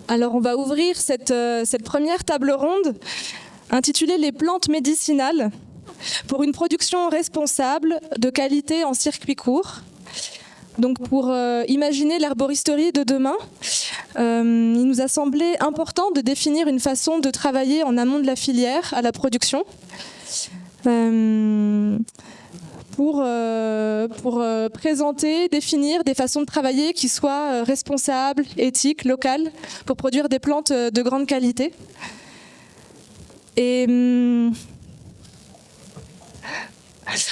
Alors on va ouvrir cette première table ronde intitulée « Les plantes médicinales pour une production responsable de qualité en circuit court ». Donc pour imaginer l'herboristerie de demain, il nous a semblé important de définir une façon de travailler en amont de la filière à la production pour présenter, définir des façons de travailler qui soient responsables, éthiques, locales, pour produire des plantes de grande qualité. Et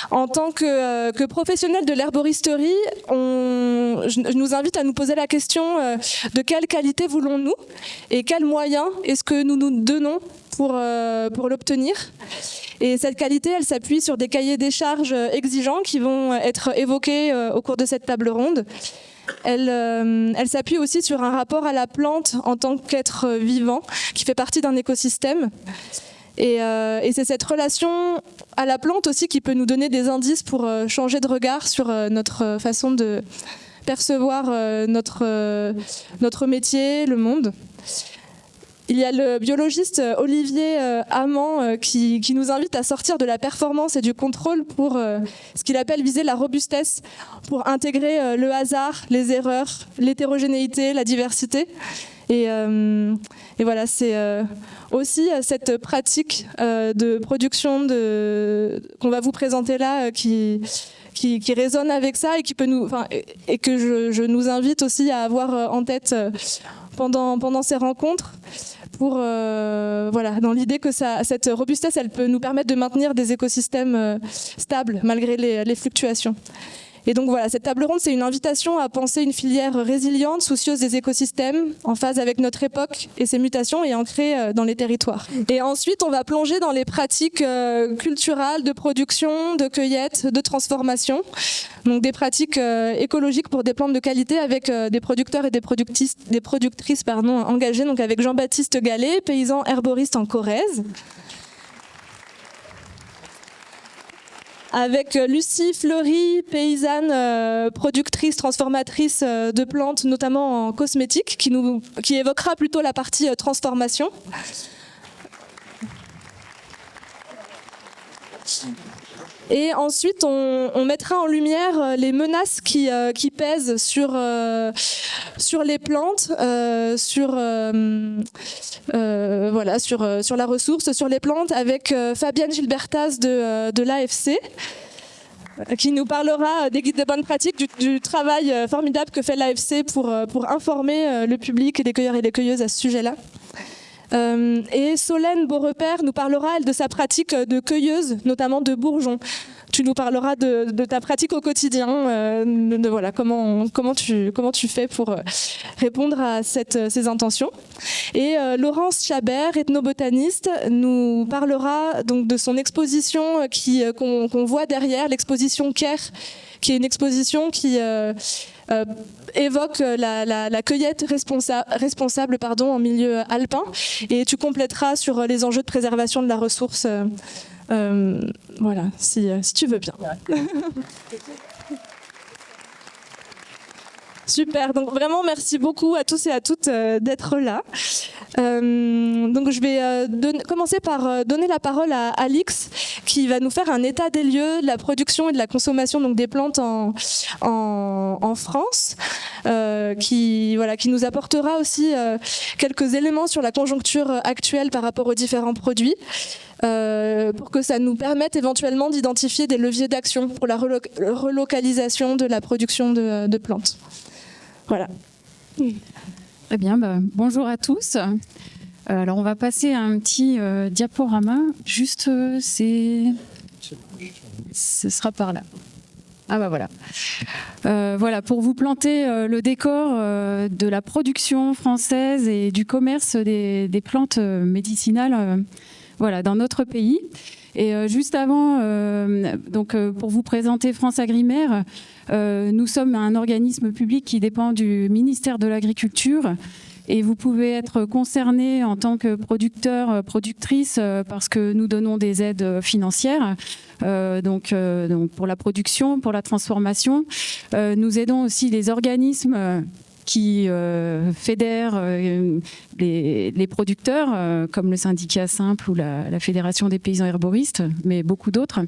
en tant que professionnel de l'herboristerie, je nous invite à nous poser la question de quelle qualité voulons-nous et quels moyens est-ce que nous nous donnons pour l'obtenir. Et cette qualité, elle s'appuie sur des cahiers des charges exigeants qui vont être évoqués au cours de cette table ronde. Elle s'appuie aussi sur un rapport à la plante en tant qu'être vivant qui fait partie d'un écosystème. Et c'est cette relation à la plante aussi qui peut nous donner des indices pour changer de regard sur notre façon de percevoir notre métier, le monde. Il y a le biologiste Olivier Amand qui nous invite à sortir de la performance et du contrôle pour ce qu'il appelle viser la robustesse, pour intégrer le hasard, les erreurs, l'hétérogénéité, la diversité. Et voilà, c'est aussi cette pratique de production qu'on va vous présenter là qui résonne avec ça et qui peut et que je nous invite aussi à avoir en tête pendant ces rencontres dans l'idée que cette robustesse, elle peut nous permettre de maintenir des écosystèmes stables malgré les fluctuations. Et donc voilà, cette table ronde, c'est une invitation à penser une filière résiliente, soucieuse des écosystèmes, en phase avec notre époque et ses mutations et ancrée dans les territoires. Et ensuite, on va plonger dans les pratiques culturelles de production, de cueillette, de transformation. Donc des pratiques écologiques pour des plantes de qualité avec des producteurs et des productrices engagés, donc avec Jean-Baptiste Gallet, paysan herboriste en Corrèze. Avec Lucie Fleury, paysanne, productrice, transformatrice de plantes, notamment en cosmétique, qui évoquera plutôt la partie transformation. Et ensuite, on mettra en lumière les menaces qui pèsent sur les plantes, sur la ressource, sur les plantes, avec Fabienne Gilbertas de l'AFC, qui nous parlera des guides de bonne pratique, du travail formidable que fait l'AFC pour informer le public et les cueilleurs et les cueilleuses à ce sujet-là. Et Solène Beaurepaire nous parlera, elle, de sa pratique de cueilleuse, notamment de bourgeons. Tu nous parleras de ta pratique au quotidien, comment tu fais pour répondre à ces intentions. Et Laurence Chabert, ethnobotaniste, nous parlera donc de son exposition qu'on voit derrière, l'exposition Care, qui est une exposition qui évoque la cueillette responsable en milieu alpin, et tu compléteras sur les enjeux de préservation de la ressource, si tu veux bien. Super, donc vraiment merci beaucoup à tous et à toutes d'être là. Donc je vais commencer par donner la parole à Alix, qui va nous faire un état des lieux de la production et de la consommation donc des plantes en France, qui nous apportera aussi quelques éléments sur la conjoncture actuelle par rapport aux différents produits, pour que ça nous permette éventuellement d'identifier des leviers d'action pour la relocalisation de la production de plantes. Voilà. Très bien, bonjour à tous. Alors on va passer à un petit diaporama. Juste, ce sera par là. Ah voilà. Voilà, pour vous planter le décor de la production française et du commerce des plantes médicinales dans notre pays. Et juste avant, pour vous présenter France Agrimaire, nous sommes un organisme public qui dépend du ministère de l'Agriculture, et vous pouvez être concerné en tant que producteur, productrice, parce que nous donnons des aides financières, donc pour la production, pour la transformation. Nous aidons aussi les organismes qui fédère les producteurs, comme le syndicat Simple ou la Fédération des paysans herboristes, mais beaucoup d'autres.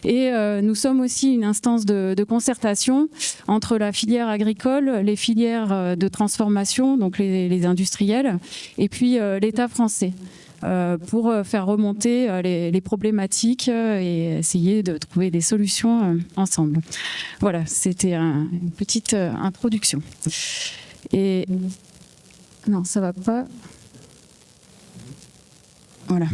Et nous sommes aussi une instance de concertation entre la filière agricole, les filières de transformation, donc les industriels, et puis l'État français, pour faire remonter les problématiques et essayer de trouver des solutions ensemble. Voilà, c'était une petite introduction. Et non, ça va pas. Voilà.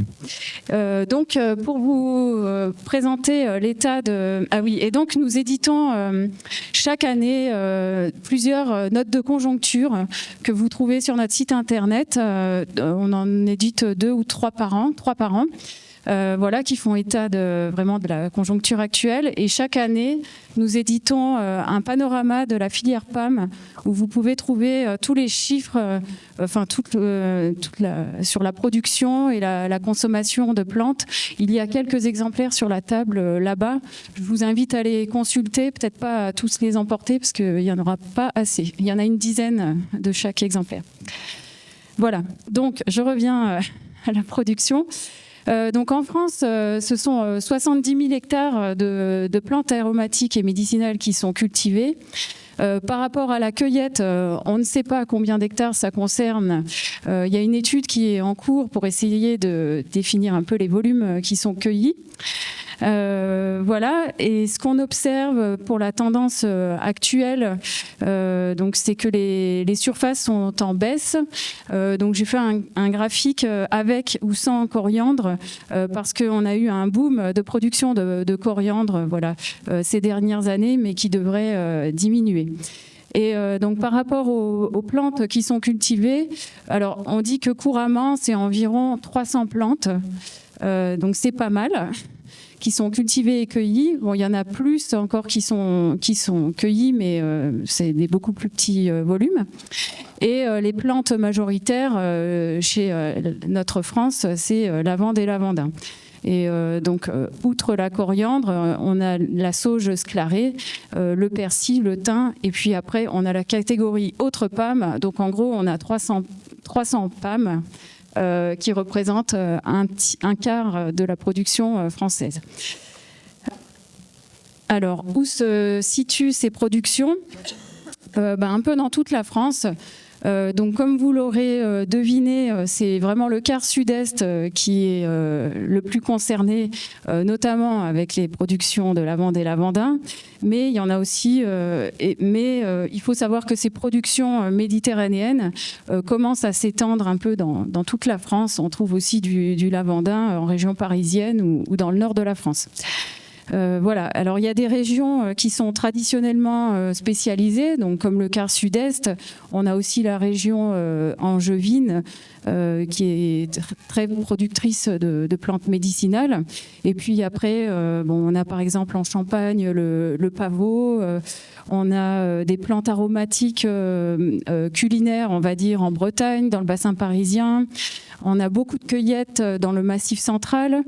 Donc, pour vous présenter l'état de... Ah oui, et donc nous éditons chaque année plusieurs notes de conjoncture que vous trouvez sur notre site internet. On en édite 2 ou 3 par an. Voilà, qui font état vraiment de la conjoncture actuelle. Et chaque année, nous éditons un panorama de la filière PAM où vous pouvez trouver tous les chiffres, sur la production et la consommation de plantes. Il y a quelques exemplaires sur la table là-bas. Je vous invite à les consulter, peut-être pas à tous les emporter parce qu'il n'y en aura pas assez. Il y en a une dizaine de chaque exemplaire. Voilà, donc je reviens à la production. Donc en France, ce sont 70 000 hectares de plantes aromatiques et médicinales qui sont cultivées. Par rapport à la cueillette, on ne sait pas combien d'hectares ça concerne. Il y a une étude qui est en cours pour essayer de définir un peu les volumes qui sont cueillis. Voilà, et ce qu'on observe pour la tendance actuelle, donc c'est que les surfaces sont en baisse. Donc j'ai fait un graphique avec ou sans coriandre parce qu'on a eu un boom de production de coriandre, voilà, ces dernières années, mais qui devrait diminuer. Et donc par rapport aux plantes qui sont cultivées, alors on dit que couramment c'est environ 300 plantes, donc c'est pas mal, qui sont cultivées et cueillies. Bon, il y en a plus encore qui sont cueillies, mais c'est des beaucoup plus petits volumes. Et les plantes majoritaires chez notre France, c'est lavande et lavandin. Et donc, outre la coriandre, on a la sauge sclarée, le persil, le thym, et puis après, on a la catégorie autres PAM. Donc, en gros, on a 300 PAM qui représentent un quart de la production française. Alors, où se situent ces productions ? Un peu dans toute la France. Donc, comme vous l'aurez deviné, c'est vraiment le quart sud-est qui est le plus concerné, notamment avec les productions de lavande et lavandin. Mais il y en a aussi. Il faut savoir que ces productions méditerranéennes commencent à s'étendre un peu dans toute la France. On trouve aussi du lavandin en région parisienne ou dans le nord de la France. Voilà. Alors il y a des régions qui sont traditionnellement spécialisées, donc comme le quart sud-est. On a aussi la région angevine qui est très productrice de plantes médicinales. Et puis après, on a par exemple en Champagne le pavot. On a des plantes aromatiques culinaires, on va dire, en Bretagne, dans le bassin parisien. On a beaucoup de cueillettes dans le massif central.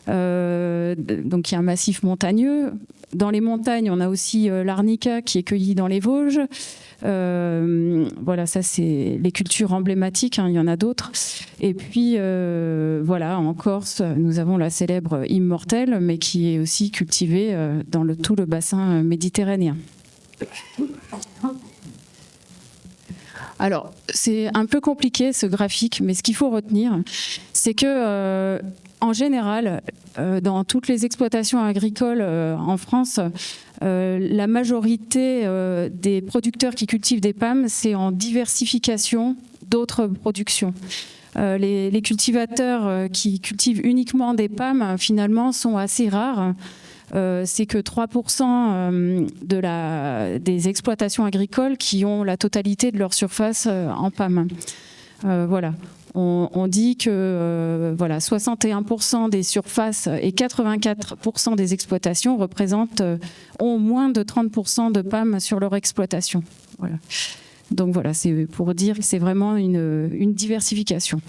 Donc il y a un massif montagneux. Dans les montagnes, on a aussi l'arnica qui est cueilli dans les Vosges. Voilà, ça c'est les cultures emblématiques, hein, il y en a d'autres. Et puis voilà, en Corse, nous avons la célèbre immortelle, mais qui est aussi cultivée dans tout le bassin méditerranéen. Alors, c'est un peu compliqué ce graphique, mais ce qu'il faut retenir, c'est que en général, dans toutes les exploitations agricoles en France, la majorité des producteurs qui cultivent des PAM, c'est en diversification d'autres productions. Les cultivateurs qui cultivent uniquement des PAM, finalement, sont assez rares. C'est que 3% des exploitations agricoles qui ont la totalité de leur surface en PAM. Voilà. On dit que 61% des surfaces et 84% des exploitations ont moins de 30% de PAM sur leur exploitation. Voilà. Donc voilà, c'est pour dire que c'est vraiment une diversification.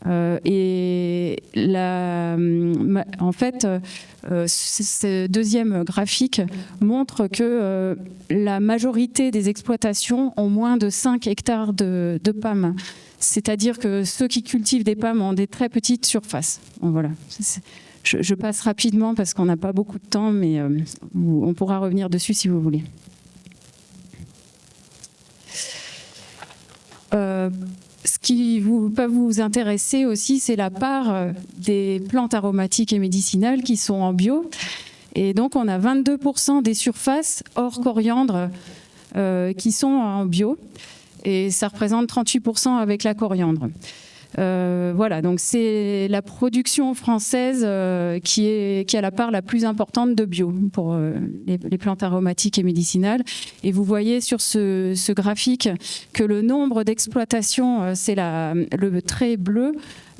En fait, ce deuxième graphique montre que la majorité des exploitations ont moins de 5 hectares de PAM. C'est-à-dire que ceux qui cultivent des PAM ont des très petites surfaces. Bon, voilà. Je passe rapidement parce qu'on n'a pas beaucoup de temps, mais on pourra revenir dessus si vous voulez. Ce qui peut vous intéresser aussi, c'est la part des plantes aromatiques et médicinales qui sont en bio. Et donc, on a 22% des surfaces hors coriandre qui sont en bio. Et ça représente 38% avec la coriandre. Voilà, donc c'est la production française qui a la part la plus importante de bio pour les plantes aromatiques et médicinales. Et vous voyez sur ce graphique que le nombre d'exploitations, c'est le trait bleu,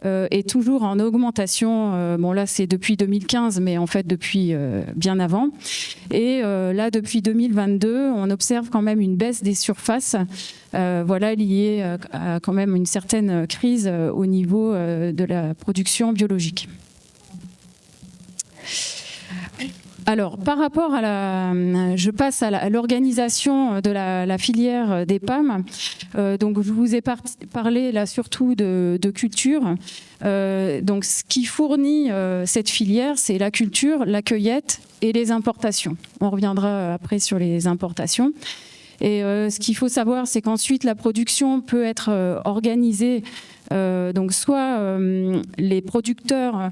est toujours en augmentation. Bon, là, c'est depuis 2015, mais en fait, depuis bien avant. Et là, depuis 2022, on observe quand même une baisse des surfaces, voilà, liée à quand même une certaine crise au niveau de la production biologique. Alors, par rapport je passe à l'organisation de la filière des PAM. Donc, je vous ai parlé là surtout de culture. Donc, ce qui fournit cette filière, c'est la culture, la cueillette et les importations. On reviendra après sur les importations. Et ce qu'il faut savoir, c'est qu'ensuite, la production peut être organisée. Donc, soit les producteurs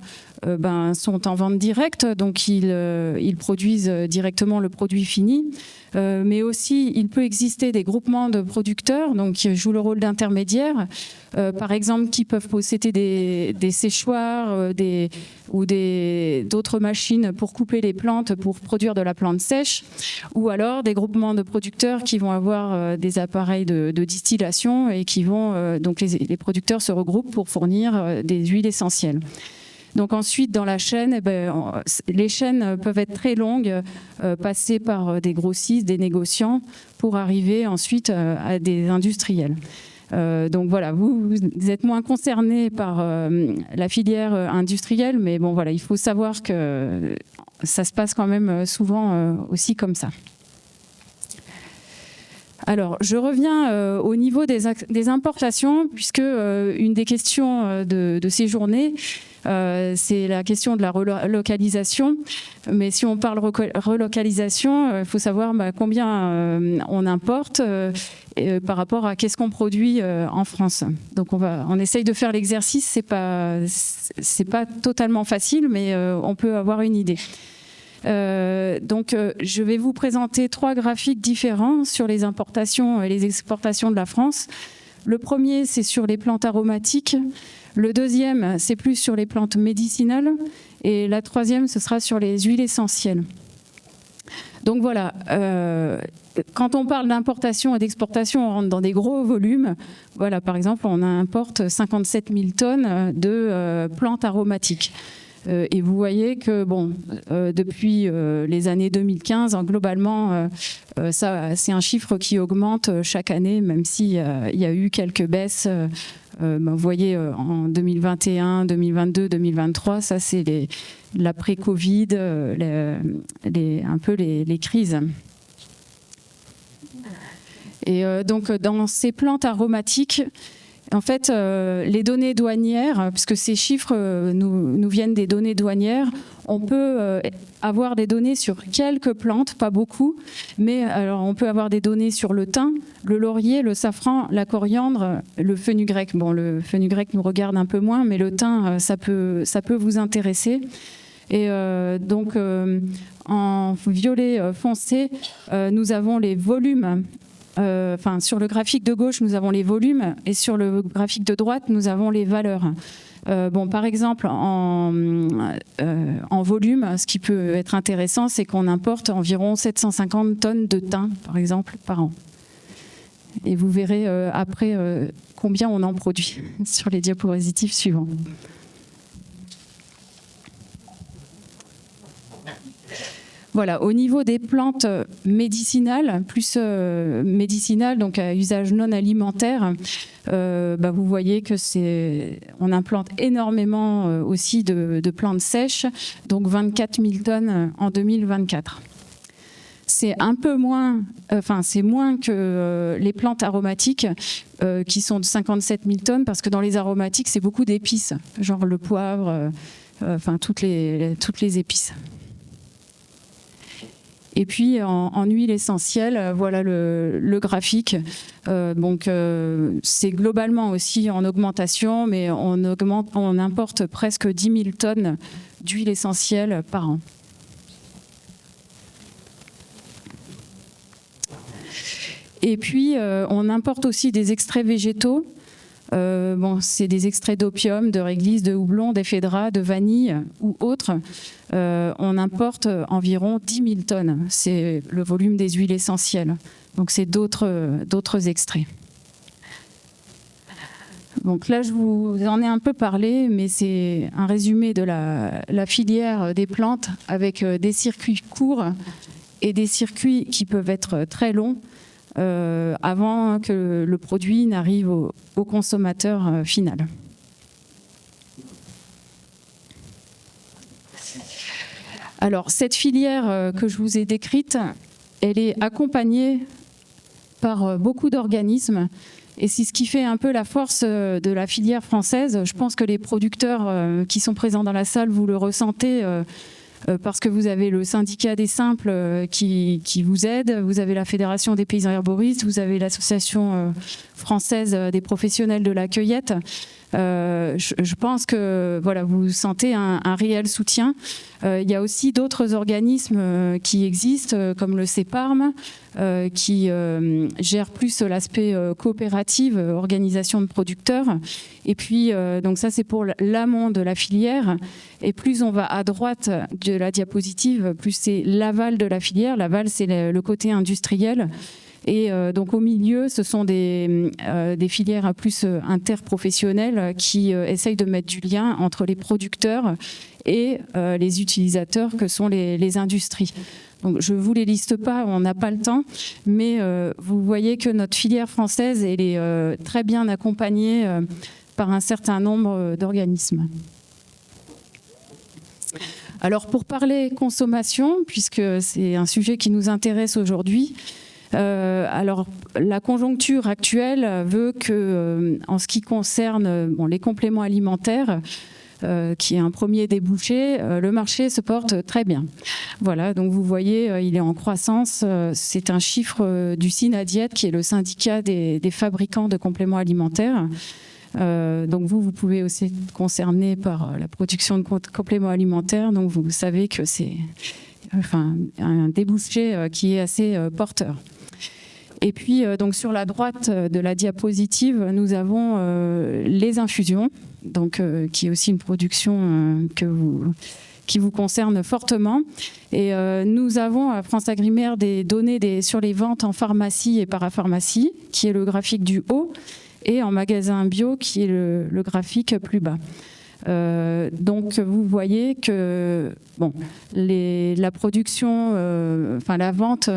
sont en vente directe, donc ils produisent directement le produit fini. Mais aussi, il peut exister des groupements de producteurs, donc qui jouent le rôle d'intermédiaires, par exemple, qui peuvent posséder des séchoirs ou d'autres machines pour couper les plantes, pour produire de la plante sèche, ou alors des groupements de producteurs qui vont avoir des appareils de distillation et qui vont, donc les producteurs se regroupent pour fournir des huiles essentielles. Donc ensuite, dans la chaîne, les chaînes peuvent être très longues, passer par des grossistes, des négociants, pour arriver ensuite à des industriels. Donc voilà, vous êtes moins concernés par la filière industrielle, mais bon voilà, il faut savoir que ça se passe quand même souvent aussi comme ça. Alors, je reviens au niveau des importations, puisque une des questions de ces journées, c'est la question de la relocalisation. Mais si on parle relocalisation, il faut savoir combien on importe par rapport à qu'est-ce qu'on produit en France. Donc, on essaye de faire l'exercice. C'est pas totalement facile, mais on peut avoir une idée. Donc, je vais vous présenter 3 graphiques différents sur les importations et les exportations de la France. Le premier, c'est sur les plantes aromatiques. Le deuxième, c'est plus sur les plantes médicinales. Et la troisième, ce sera sur les huiles essentielles. Donc voilà, quand on parle d'importation et d'exportation, on rentre dans des gros volumes. Voilà, par exemple, on importe 57 000 tonnes de plantes aromatiques. Et vous voyez que depuis les années 2015, globalement, c'est un chiffre qui augmente chaque année, même s'il y a eu quelques baisses. Vous voyez, en 2021, 2022, 2023, ça c'est l'après-Covid, un peu les crises. Et donc, dans ces plantes aromatiques, en fait, les données douanières, puisque ces chiffres nous viennent des données douanières, on peut avoir des données sur quelques plantes, pas beaucoup, mais alors on peut avoir des données sur le thym, le laurier, le safran, la coriandre, le fenugrec. Bon, le fenugrec nous regarde un peu moins, mais le thym, ça peut vous intéresser. Et donc, en violet foncé, nous avons les volumes. Sur le graphique de gauche, nous avons les volumes et sur le graphique de droite, nous avons les valeurs. Par exemple, en volume, ce qui peut être intéressant, c'est qu'on importe environ 750 tonnes de thym, par exemple, par an. Et vous verrez après combien on en produit sur les diapositives suivantes. Voilà, au niveau des plantes médicinales, plus médicinales, donc à usage non alimentaire, vous voyez que on implante énormément aussi de plantes sèches, donc 24 000 tonnes en 2024. C'est un peu moins, c'est moins que les plantes aromatiques qui sont de 57 000 tonnes, parce que dans les aromatiques, c'est beaucoup d'épices, genre le poivre, toutes les épices. Et puis en huile essentielle, voilà le graphique. C'est globalement aussi en augmentation, mais on importe presque 10 000 tonnes d'huile essentielle par an. Et puis, on importe aussi des extraits végétaux. C'est des extraits d'opium, de réglisse, de houblon, d'ephédra, de vanille ou autres. On importe environ 10 000 tonnes. C'est le volume des huiles essentielles. Donc, c'est d'autres extraits. Donc là, je vous en ai un peu parlé, mais c'est un résumé de la filière des plantes avec des circuits courts et des circuits qui peuvent être très longs. Avant que le produit n'arrive au consommateur final. Alors, cette filière que je vous ai décrite, elle est accompagnée par beaucoup d'organismes, et c'est ce qui fait un peu la force de la filière française. Je pense que les producteurs qui sont présents dans la salle, vous le ressentez, parce que vous avez le syndicat des simples qui vous aide, vous avez la Fédération des paysans herboristes, vous avez l'association française des professionnels de la cueillette. Je pense que voilà, vous sentez un réel soutien. Il y a aussi d'autres organismes qui existent, comme le CEPARM, qui gère plus l'aspect coopérative, organisation de producteurs. Et puis, donc ça, c'est pour l'amont de la filière. Et plus on va à droite de la diapositive, plus c'est l'aval de la filière. L'aval, c'est le côté industriel. Et donc au milieu, ce sont des filières plus interprofessionnelles qui essayent de mettre du lien entre les producteurs et les utilisateurs que sont les industries. Donc je ne vous les liste pas, on n'a pas le temps, mais vous voyez que notre filière française elle est très bien accompagnée par un certain nombre d'organismes. Alors pour parler consommation, puisque c'est un sujet qui nous intéresse aujourd'hui, alors la conjoncture actuelle veut que, en ce qui concerne les compléments alimentaires, qui est un premier débouché, le marché se porte très bien. Voilà, donc vous voyez, il est en croissance. C'est un chiffre du SYNADIET, qui est le syndicat des fabricants de compléments alimentaires. Donc vous pouvez aussi être concerné par la production de compléments alimentaires, donc vous savez que c'est un débouché qui est assez porteur. Et puis, donc sur la droite de la diapositive, nous avons les infusions, donc, qui est aussi une production qui vous concerne fortement. Et nous avons à France Agrimaire des données sur les ventes en pharmacie et parapharmacie, qui est le graphique du haut, et en magasin bio, qui est le graphique plus bas. Donc vous voyez que la production, la vente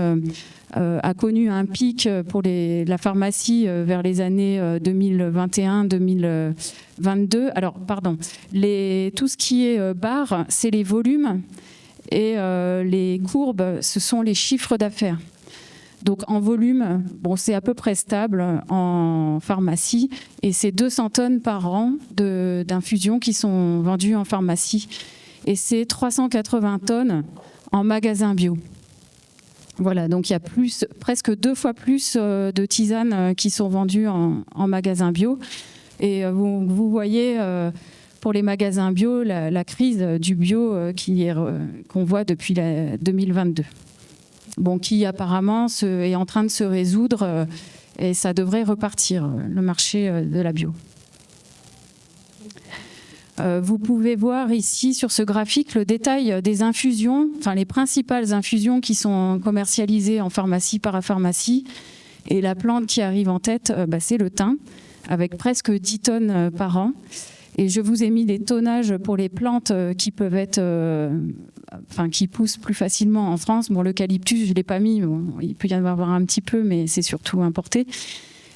a connu un pic pour la pharmacie vers les années 2021-2022. Alors pardon, tout ce qui est barre, c'est les volumes, et les courbes, ce sont les chiffres d'affaires. Donc en volume, c'est à peu près stable en pharmacie, et c'est 200 tonnes par an d'infusions qui sont vendues en pharmacie, et c'est 380 tonnes en magasin bio. Voilà, donc il y a presque 2 fois plus de tisanes qui sont vendues en magasin bio. Et vous voyez, pour les magasins bio, la crise du bio qu'on voit depuis 2022. Qui apparemment est en train de se résoudre, et ça devrait repartir, le marché de la bio. Vous pouvez voir ici sur ce graphique le détail des infusions, les principales infusions qui sont commercialisées en pharmacie, parapharmacie. Et la plante qui arrive en tête, c'est le thym, avec presque 10 tonnes par an. Et je vous ai mis les tonnages pour les plantes qui peuvent être qui poussent plus facilement en France. Bon, l'eucalyptus, je l'ai pas mis. Bon, il peut y en avoir un petit peu, mais c'est surtout importé.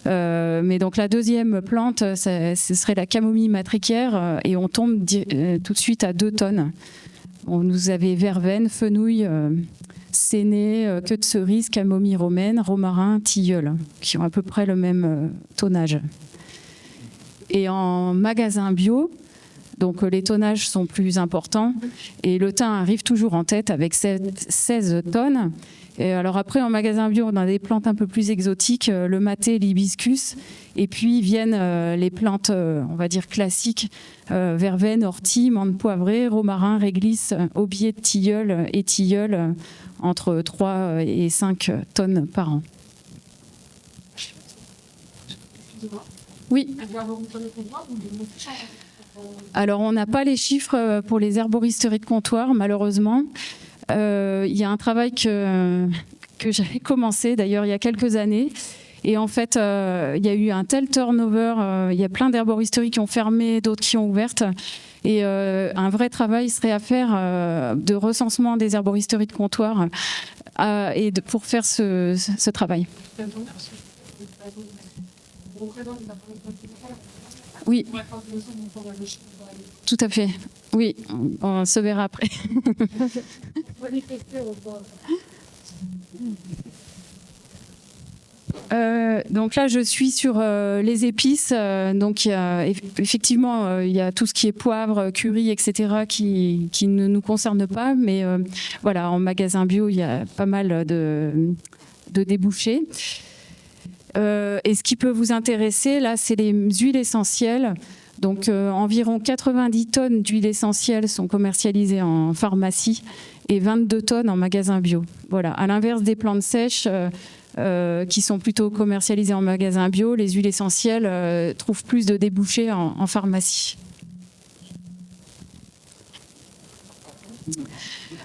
Mais donc la deuxième plante, ce serait la camomille matricaire, et on tombe tout de suite à 2 tonnes. Vous avez verveine, fenouil, séné, queue de cerise, camomille romaine, romarin, tilleul, qui ont à peu près le même tonnage. Et en magasin bio, donc les tonnages sont plus importants, et le thym arrive toujours en tête avec 16 tonnes. Et alors après, en magasin bio, on a des plantes un peu plus exotiques, le maté, l'hibiscus, et puis viennent les plantes, on va dire classiques, verveine, ortie, menthe poivrée, romarin, réglisse, aubier, tilleul et tilleul, entre 3 et 5 tonnes par an. Oui. Alors, on n'a pas les chiffres pour les herboristeries de comptoir, malheureusement. Il y a un travail que j'avais commencé, d'ailleurs, il y a quelques années. Et en fait, il y a eu un tel turnover. Il y a plein d'herboristeries qui ont fermé, d'autres qui ont ouvertes. Et un vrai travail serait à faire de recensement des herboristeries de comptoir pour faire ce travail. Oui, tout à fait. Oui, on se verra après. Donc là, je suis sur les épices. Donc, effectivement, il y a tout ce qui est poivre, curry, etc., qui ne nous concerne pas. Mais voilà, en magasin bio, il y a pas mal de débouchés. Et ce qui peut vous intéresser, là, c'est les huiles essentielles. Donc, environ 90 tonnes d'huiles essentielles sont commercialisées en pharmacie et 22 tonnes en magasin bio. Voilà. À l'inverse des plantes sèches qui sont plutôt commercialisées en magasin bio, les huiles essentielles trouvent plus de débouchés en pharmacie.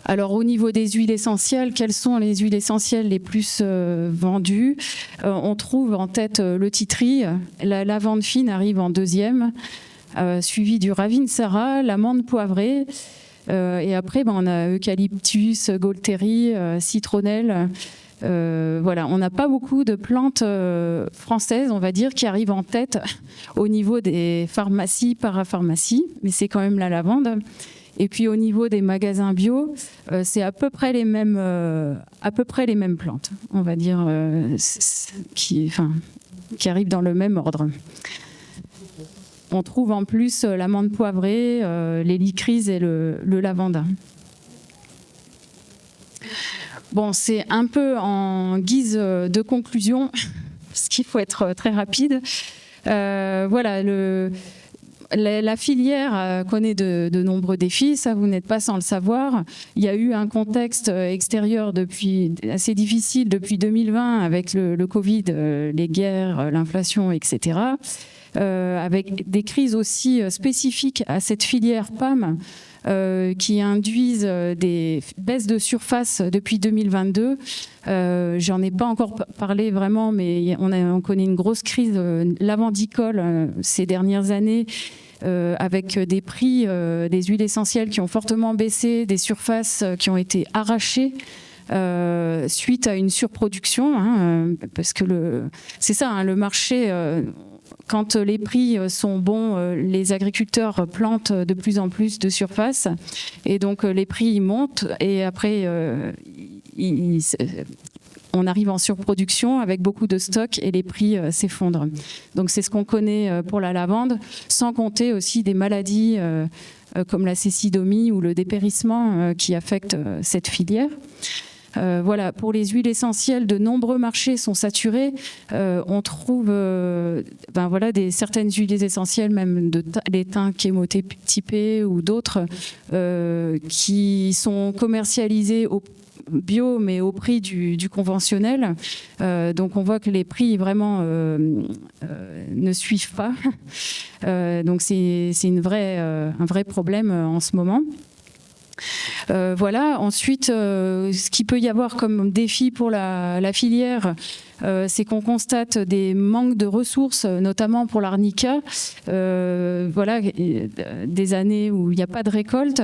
Alors au niveau des huiles essentielles, quelles sont les huiles essentielles les plus vendues? On trouve en tête le titri, la lavande fine arrive en deuxième, suivi du ravinsara, la menthe poivrée, et après on a eucalyptus, gaultérie, citronnelle. Voilà, on n'a pas beaucoup de plantes françaises, on va dire, qui arrivent en tête au niveau des pharmacies, parapharmacies, mais c'est quand même la lavande. Et puis au niveau des magasins bio, c'est à peu près les mêmes plantes, on va dire, qui arrivent dans le même ordre. On trouve en plus la menthe poivrée, les lycrises et le lavandin. Bon, c'est un peu en guise de conclusion, parce qu'il faut être très rapide. Voilà, la filière connaît de nombreux défis, ça vous n'êtes pas sans le savoir. Il y a eu un contexte extérieur assez difficile depuis 2020 avec le Covid, les guerres, l'inflation, etc. Avec des crises aussi spécifiques à cette filière PAM qui induisent des baisses de surface depuis 2022. J'en ai pas encore parlé vraiment, mais on connaît une grosse crise lavandicole ces dernières années, avec des prix des huiles essentielles qui ont fortement baissé, des surfaces qui ont été arrachées suite à une surproduction, parce que c'est ça, le marché. Quand les prix sont bons, les agriculteurs plantent de plus en plus de surface et donc les prix montent et après on arrive en surproduction avec beaucoup de stocks et les prix s'effondrent. Donc c'est ce qu'on connaît pour la lavande, sans compter aussi des maladies comme la cécidomie ou le dépérissement qui affectent cette filière. Voilà, pour les huiles essentielles, de nombreux marchés sont saturés. On trouve certaines huiles essentielles, même les thym chémotypés ou d'autres, qui sont commercialisées au bio, mais au prix du conventionnel. Donc on voit que les prix vraiment ne suivent pas. Donc c'est un vrai problème en ce moment. Voilà. Ensuite, ce qu'il peut y avoir comme défi pour la filière, c'est qu'on constate des manques de ressources, notamment pour l'arnica. Voilà, des années où il n'y a pas de récolte.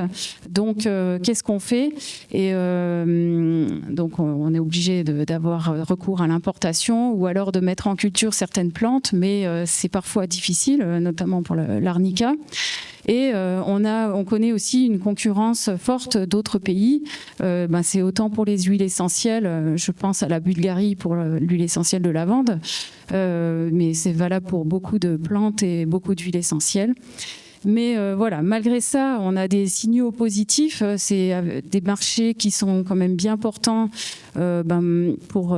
Donc, qu'est-ce qu'on fait? Et donc, on est obligé d'avoir recours à l'importation ou alors de mettre en culture certaines plantes, mais c'est parfois difficile, notamment pour l'arnica. Et on connaît aussi une concurrence forte d'autres pays. C'est autant pour les huiles essentielles, je pense à la Bulgarie pour l'huile essentielle de lavande, mais c'est valable pour beaucoup de plantes et beaucoup d'huiles essentielles. Mais voilà, malgré ça, on a des signaux positifs. C'est des marchés qui sont quand même bien portants pour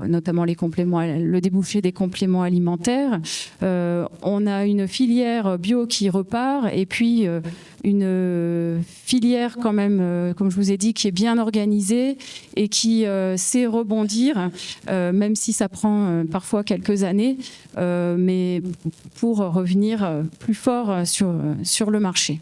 notamment les compléments, le débouché des compléments alimentaires. On a une filière bio qui repart et puis une filière quand même, comme je vous ai dit, qui est bien organisée et qui sait rebondir, même si ça prend parfois quelques années, mais pour revenir plus fort sur le marché.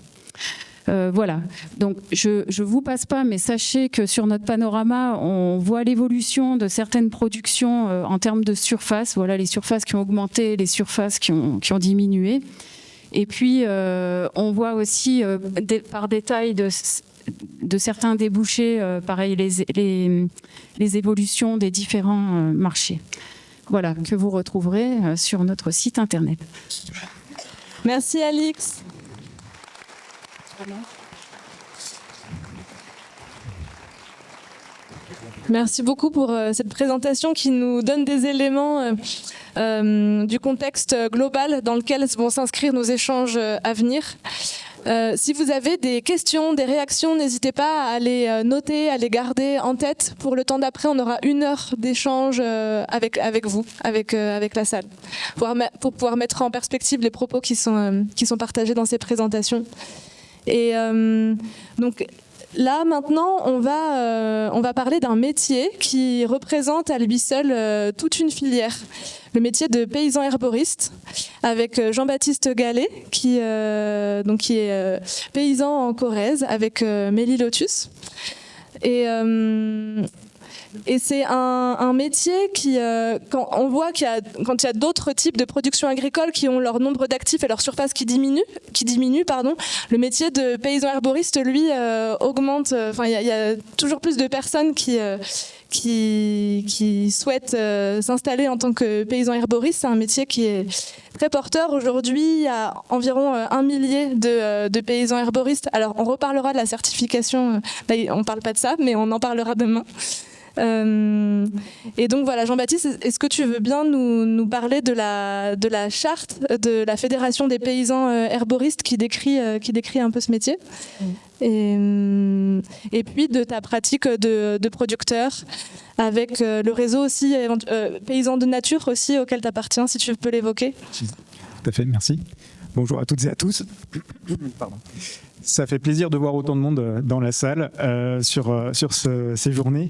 Voilà, donc je vous passe pas, mais sachez que sur notre panorama, on voit l'évolution de certaines productions en termes de surface. Voilà, les surfaces qui ont augmenté, les surfaces qui ont diminué. Et puis, on voit aussi, par détail de certains débouchés, pareil, les évolutions des différents marchés. Voilà, que vous retrouverez sur notre site internet. Merci Alix. Merci beaucoup pour cette présentation qui nous donne des éléments du contexte global dans lequel vont s'inscrire nos échanges à venir. Si vous avez des questions, des réactions, n'hésitez pas à les noter, à les garder en tête. Pour le temps d'après, on aura 1 heure d'échange avec vous, avec la salle, pour pouvoir mettre en perspective les propos qui sont partagés dans ces présentations. Et donc là, maintenant, on va parler d'un métier qui représente à lui seul toute une filière. Le métier de paysan herboriste, avec Jean-Baptiste Gallet, qui est paysan en Corrèze, avec Mélie Lotus. Et c'est un métier qui, quand on voit quand il y a d'autres types de production agricole qui ont leur nombre d'actifs et leur surface qui diminue, le métier de paysan herboriste, lui, augmente. Enfin, il y a toujours plus de personnes qui souhaitent s'installer en tant que paysan herboriste. C'est un métier qui est très porteur. Aujourd'hui, il y a environ 1 millier de paysans herboristes. Alors, on reparlera de la certification. Là, on ne parle pas de ça, mais on en parlera demain. Et donc voilà, Jean-Baptiste, est-ce que tu veux bien nous parler de la charte de la Fédération des paysans herboristes qui décrit un peu ce métier, et puis de ta pratique de producteur avec le réseau aussi Paysans de Nature aussi auquel tu appartiens, si tu peux l'évoquer. Tout à fait, merci. Bonjour à toutes et à tous. Pardon. Ça fait plaisir de voir autant de monde dans la salle sur ces journées.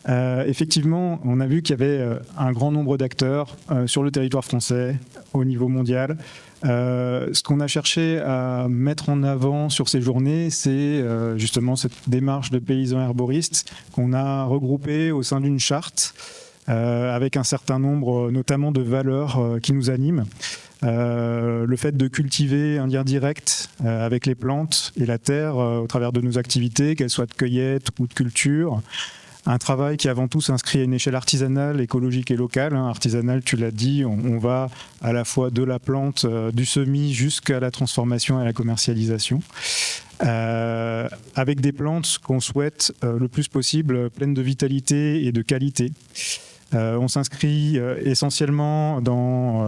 Effectivement, on a vu qu'il y avait un grand nombre d'acteurs sur le territoire français, au niveau mondial. Ce qu'on a cherché à mettre en avant sur ces journées, c'est justement cette démarche de paysans herboristes qu'on a regroupée au sein d'une charte avec un certain nombre, notamment de valeurs qui nous animent. Le fait de cultiver un lien direct avec les plantes et la terre au travers de nos activités, qu'elles soient de cueillette ou de culture. Un travail qui avant tout s'inscrit à une échelle artisanale, écologique et locale. Artisanale, tu l'as dit, on va à la fois de la plante, du semis jusqu'à la transformation et à la commercialisation. Avec des plantes qu'on souhaite le plus possible pleines de vitalité et de qualité. On s'inscrit essentiellement dans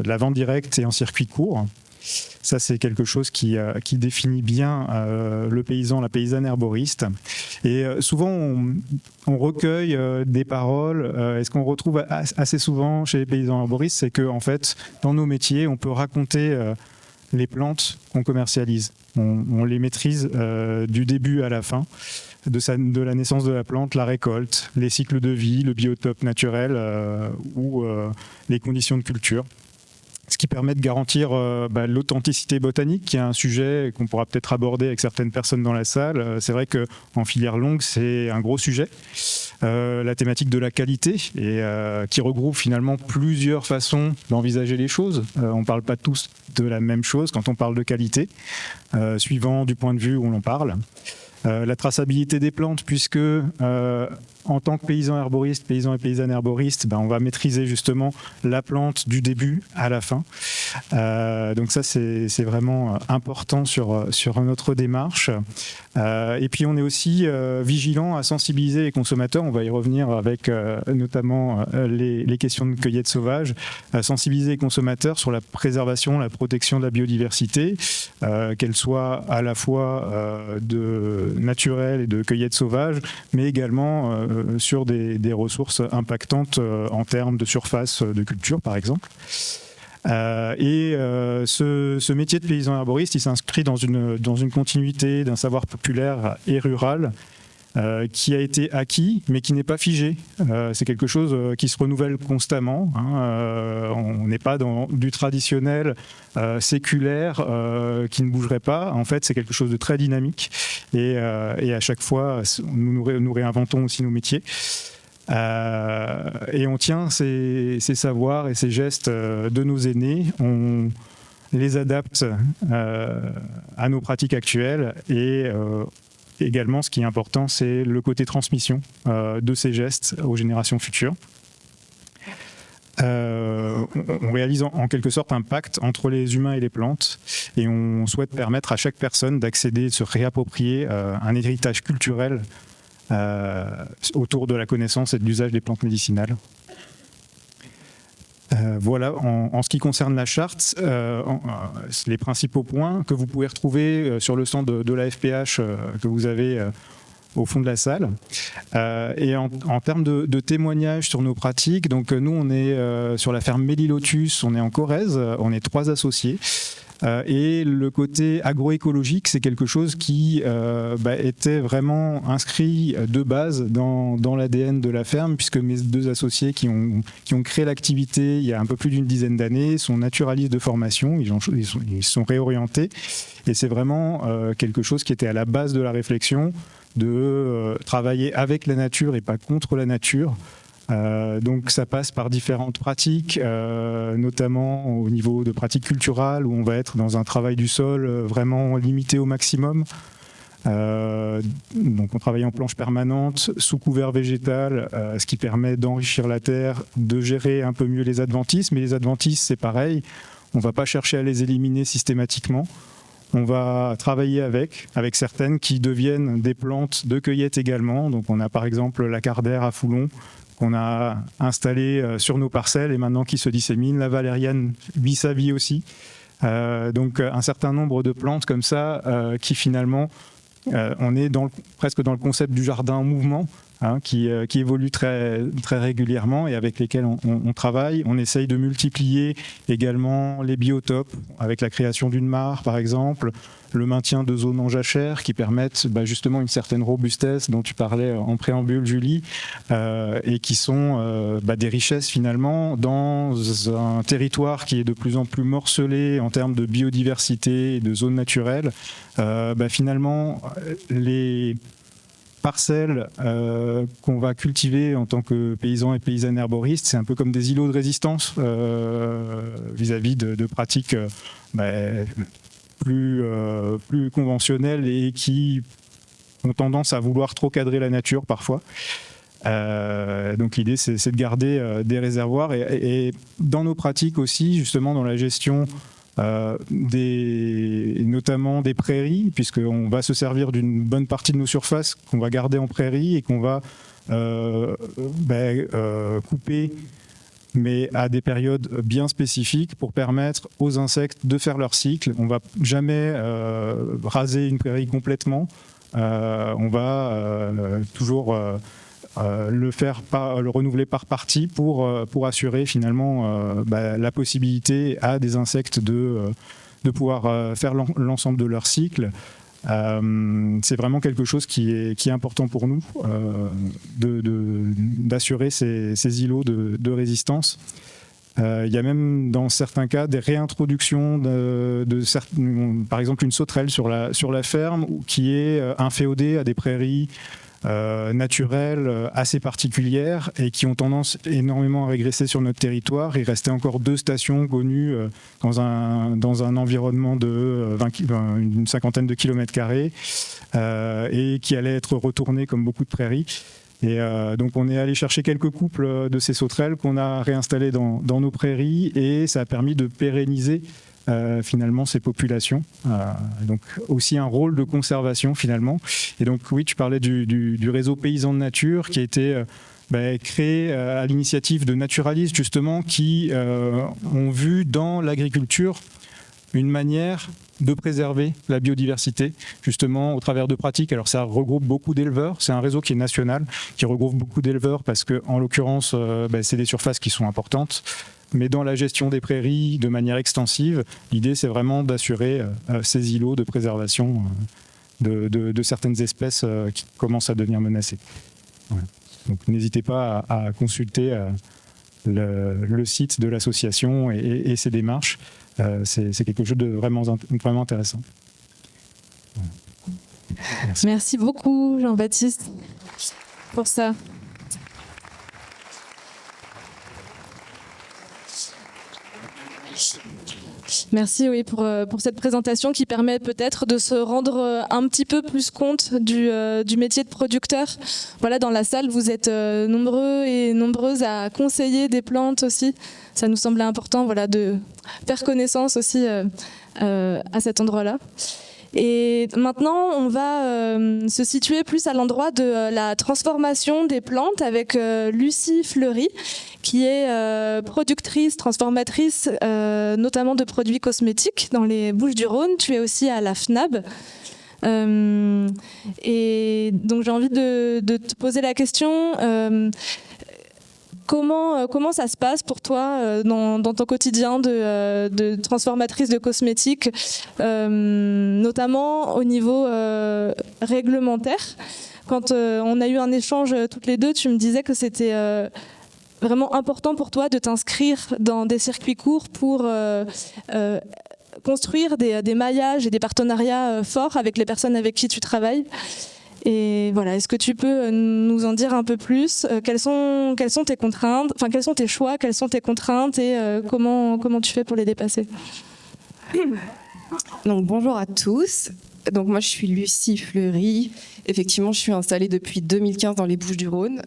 la vente directe et en circuit court. Ça, c'est quelque chose qui définit bien le paysan, la paysanne herboriste. Et souvent, on recueille des paroles. Et ce qu'on retrouve assez souvent chez les paysans herboristes, c'est qu'en fait, dans nos métiers, on peut raconter les plantes qu'on commercialise. On les maîtrise du début à la fin. De la naissance de la plante, la récolte, les cycles de vie, le biotope naturel ou les conditions de culture. Ce qui permet de garantir l'authenticité botanique, qui est un sujet qu'on pourra peut-être aborder avec certaines personnes dans la salle. C'est vrai qu'en filière longue, c'est un gros sujet. la thématique de la qualité, et qui regroupe finalement plusieurs façons d'envisager les choses. On ne parle pas tous de la même chose quand on parle de qualité, suivant du point de vue où l'on parle. La traçabilité des plantes, puisque en tant que paysan herboriste, paysan et paysanne herboriste, on va maîtriser justement la plante du début à la fin. Donc ça, c'est vraiment important sur notre démarche. Et puis on est aussi vigilant à sensibiliser les consommateurs. On va y revenir avec notamment les questions de cueillette sauvage. Sensibiliser les consommateurs sur la préservation, la protection de la biodiversité, qu'elle soit à la fois de naturelle et de cueillette sauvage, mais également sur des ressources impactantes en termes de surface de culture, par exemple. Ce métier de paysan herboriste, il s'inscrit dans une continuité d'un savoir populaire et rural qui a été acquis, mais qui n'est pas figé. C'est quelque chose qui se renouvelle constamment. On n'est pas dans du traditionnel séculaire qui ne bougerait pas. En fait, c'est quelque chose de très dynamique. Et à chaque fois, nous réinventons aussi nos métiers. Et on tient ces savoirs et ces gestes de nos aînés. On les adapte à nos pratiques actuelles et également, ce qui est important, c'est le côté transmission de ces gestes aux générations futures. On réalise en quelque sorte un pacte entre les humains et les plantes, et on souhaite permettre à chaque personne d'accéder, de se réapproprier un héritage culturel autour de la connaissance et de l'usage des plantes médicinales. Voilà, en ce qui concerne la charte, les principaux points que vous pouvez retrouver sur le stand de la FPH que vous avez au fond de la salle. Et en termes de témoignages sur nos pratiques, donc nous on est sur la ferme Mélilotus, on est en Corrèze, on est 3 associés. Et le côté agroécologique, c'est quelque chose qui était vraiment inscrit de base dans l'ADN de la ferme, puisque mes 2 associés qui ont créé l'activité il y a un peu plus d'une dizaine d'années sont naturalistes de formation, ils sont réorientés, et c'est vraiment quelque chose qui était à la base de la réflexion, de travailler avec la nature et pas contre la nature. Donc ça passe par différentes pratiques, notamment au niveau de pratiques culturales, où on va être dans un travail du sol vraiment limité au maximum. Donc on travaille en planche permanente, sous couvert végétal, ce qui permet d'enrichir la terre, de gérer un peu mieux les adventices. Mais les adventices, c'est pareil, on ne va pas chercher à les éliminer systématiquement. On va travailler avec certaines qui deviennent des plantes de cueillette également. Donc on a par exemple la cardère à foulon, qu'on a installé sur nos parcelles et maintenant qui se dissémine. La valériane vit sa vie aussi. Donc un certain nombre de plantes comme ça qui finalement, on est presque dans le concept du jardin en mouvement, qui évolue très, très régulièrement et avec lesquels on travaille. On essaye de multiplier également les biotopes avec la création d'une mare par exemple, le maintien de zones en jachère qui permettent justement une certaine robustesse dont tu parlais en préambule, Julie, et qui sont des richesses finalement dans un territoire qui est de plus en plus morcelé en termes de biodiversité et de zones naturelles. Finalement, les parcelles qu'on va cultiver en tant que paysans et paysannes herboristes, c'est un peu comme des îlots de résistance vis-à-vis de pratiques plus conventionnelles et qui ont tendance à vouloir trop cadrer la nature parfois. Donc l'idée c'est de garder des réservoirs et dans nos pratiques aussi, justement dans la gestion notamment des prairies, puisqu'on va se servir d'une bonne partie de nos surfaces qu'on va garder en prairie et qu'on va couper, mais à des périodes bien spécifiques pour permettre aux insectes de faire leur cycle. On ne va jamais raser une prairie complètement. On va toujours le renouveler par partie pour assurer finalement la possibilité à des insectes de pouvoir faire l'ensemble de leur cycle. C'est vraiment quelque chose qui est important pour nous d'assurer ces îlots de résistance. Il y a même dans certains cas des réintroductions par exemple une sauterelle sur la ferme qui est inféodée à des prairies naturelles assez particulières et qui ont tendance énormément à régresser sur notre territoire. Il restait encore 2 stations connues dans un environnement de une cinquantaine de kilomètres carrés et qui allaient être retournées comme beaucoup de prairies. Et donc on est allé chercher quelques couples de ces sauterelles qu'on a réinstallés dans nos prairies et ça a permis de pérenniser finalement ces populations. Donc aussi un rôle de conservation finalement. Et donc oui, tu parlais du réseau Paysans de Nature qui a été créé à l'initiative de naturalistes justement qui ont vu dans l'agriculture une manière de préserver la biodiversité, justement au travers de pratiques. Alors ça regroupe beaucoup d'éleveurs, c'est un réseau qui est national, qui regroupe beaucoup d'éleveurs parce que, en l'occurrence, c'est des surfaces qui sont importantes. Mais dans la gestion des prairies, de manière extensive, l'idée c'est vraiment d'assurer ces îlots de préservation de certaines espèces qui commencent à devenir menacées. Voilà. Donc n'hésitez pas à consulter le site de l'association et ses démarches. C'est quelque chose de vraiment intéressant. Merci beaucoup Jean-Baptiste pour ça. Merci pour cette présentation qui permet peut-être de se rendre un petit peu plus compte du métier de producteur. Voilà, dans la salle, vous êtes nombreux et nombreuses à conseiller des plantes aussi. Ça nous semblait important de faire connaissance aussi à cet endroit-là. Et maintenant, on va se situer plus à l'endroit de la transformation des plantes avec Lucie Fleury, qui est productrice, transformatrice, notamment de produits cosmétiques dans les Bouches-du-Rhône. Tu es aussi à la FNAB. Et donc j'ai envie de te poser la question. Comment ça se passe pour toi dans ton quotidien de transformatrice de cosmétiques, notamment au niveau réglementaire? Quand on a eu un échange toutes les deux, tu me disais que c'était vraiment important pour toi de t'inscrire dans des circuits courts pour construire des maillages et des partenariats forts avec les personnes avec qui tu travailles. Et voilà, est-ce que tu peux nous en dire un peu plus? Quelles sont tes contraintes, enfin quels sont tes choix, quelles sont tes contraintes et comment tu fais pour les dépasser? Donc bonjour à tous. Donc moi je suis Lucie Fleury. Effectivement, je suis installée depuis 2015 dans les Bouches-du-Rhône,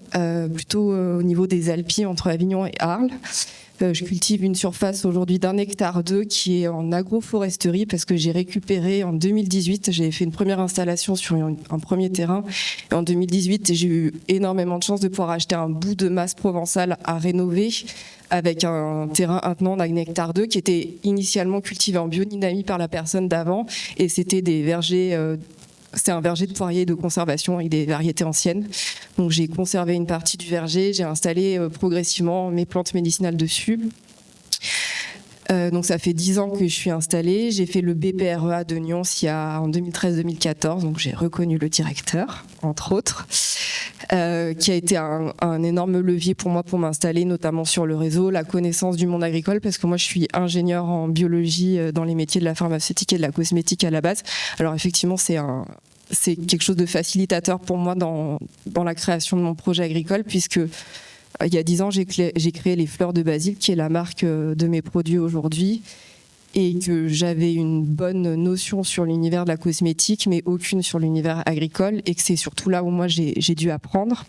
plutôt au niveau des Alpilles entre Avignon et Arles. Je cultive une surface aujourd'hui d'1,2 hectare qui est en agroforesterie parce que j'ai récupéré en 2018, j'ai fait une première installation sur un premier terrain. Et en 2018, j'ai eu énormément de chance de pouvoir acheter un bout de masse provençale à rénover avec un terrain attenant d'1,2 hectare qui était initialement cultivé en biodynamie par la personne d'avant. Et c'était des vergers... C'était un verger de poirier de conservation avec des variétés anciennes. Donc j'ai conservé une partie du verger, j'ai installé progressivement mes plantes médicinales dessus. Donc ça fait 10 ans que je suis installée. J'ai fait le BPREA de Nyons en 2013-2014, donc j'ai reconnu le directeur, entre autres, qui a été un énorme levier pour moi pour m'installer, notamment sur le réseau, la connaissance du monde agricole, parce que moi je suis ingénieure en biologie dans les métiers de la pharmaceutique et de la cosmétique à la base. Alors effectivement c'est quelque chose de facilitateur pour moi dans la création de mon projet agricole, puisque il y a 10 ans, j'ai créé les Fleurs de Basile, qui est la marque de mes produits aujourd'hui, et que j'avais une bonne notion sur l'univers de la cosmétique, mais aucune sur l'univers agricole, et que c'est surtout là où moi j'ai dû apprendre.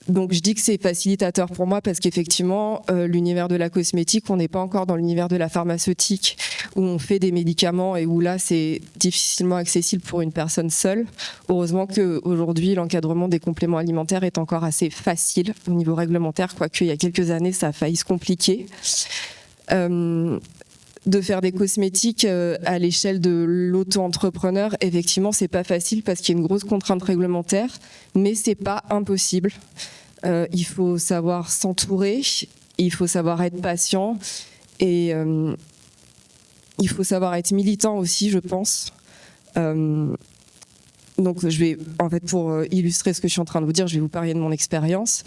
Donc je dis que c'est facilitateur pour moi parce qu'effectivement, l'univers de la cosmétique, on n'est pas encore dans l'univers de la pharmaceutique où on fait des médicaments et où là c'est difficilement accessible pour une personne seule. Heureusement qu'aujourd'hui, l'encadrement des compléments alimentaires est encore assez facile au niveau réglementaire, quoique il y a quelques années ça a failli se compliquer. De faire des cosmétiques à l'échelle de l'auto-entrepreneur, effectivement, c'est pas facile parce qu'il y a une grosse contrainte réglementaire, mais c'est pas impossible. Il faut savoir s'entourer, il faut savoir être patient et il faut savoir être militant aussi, je pense. Donc, je vais, en fait, pour illustrer ce que je suis en train de vous dire, je vais vous parler de mon expérience.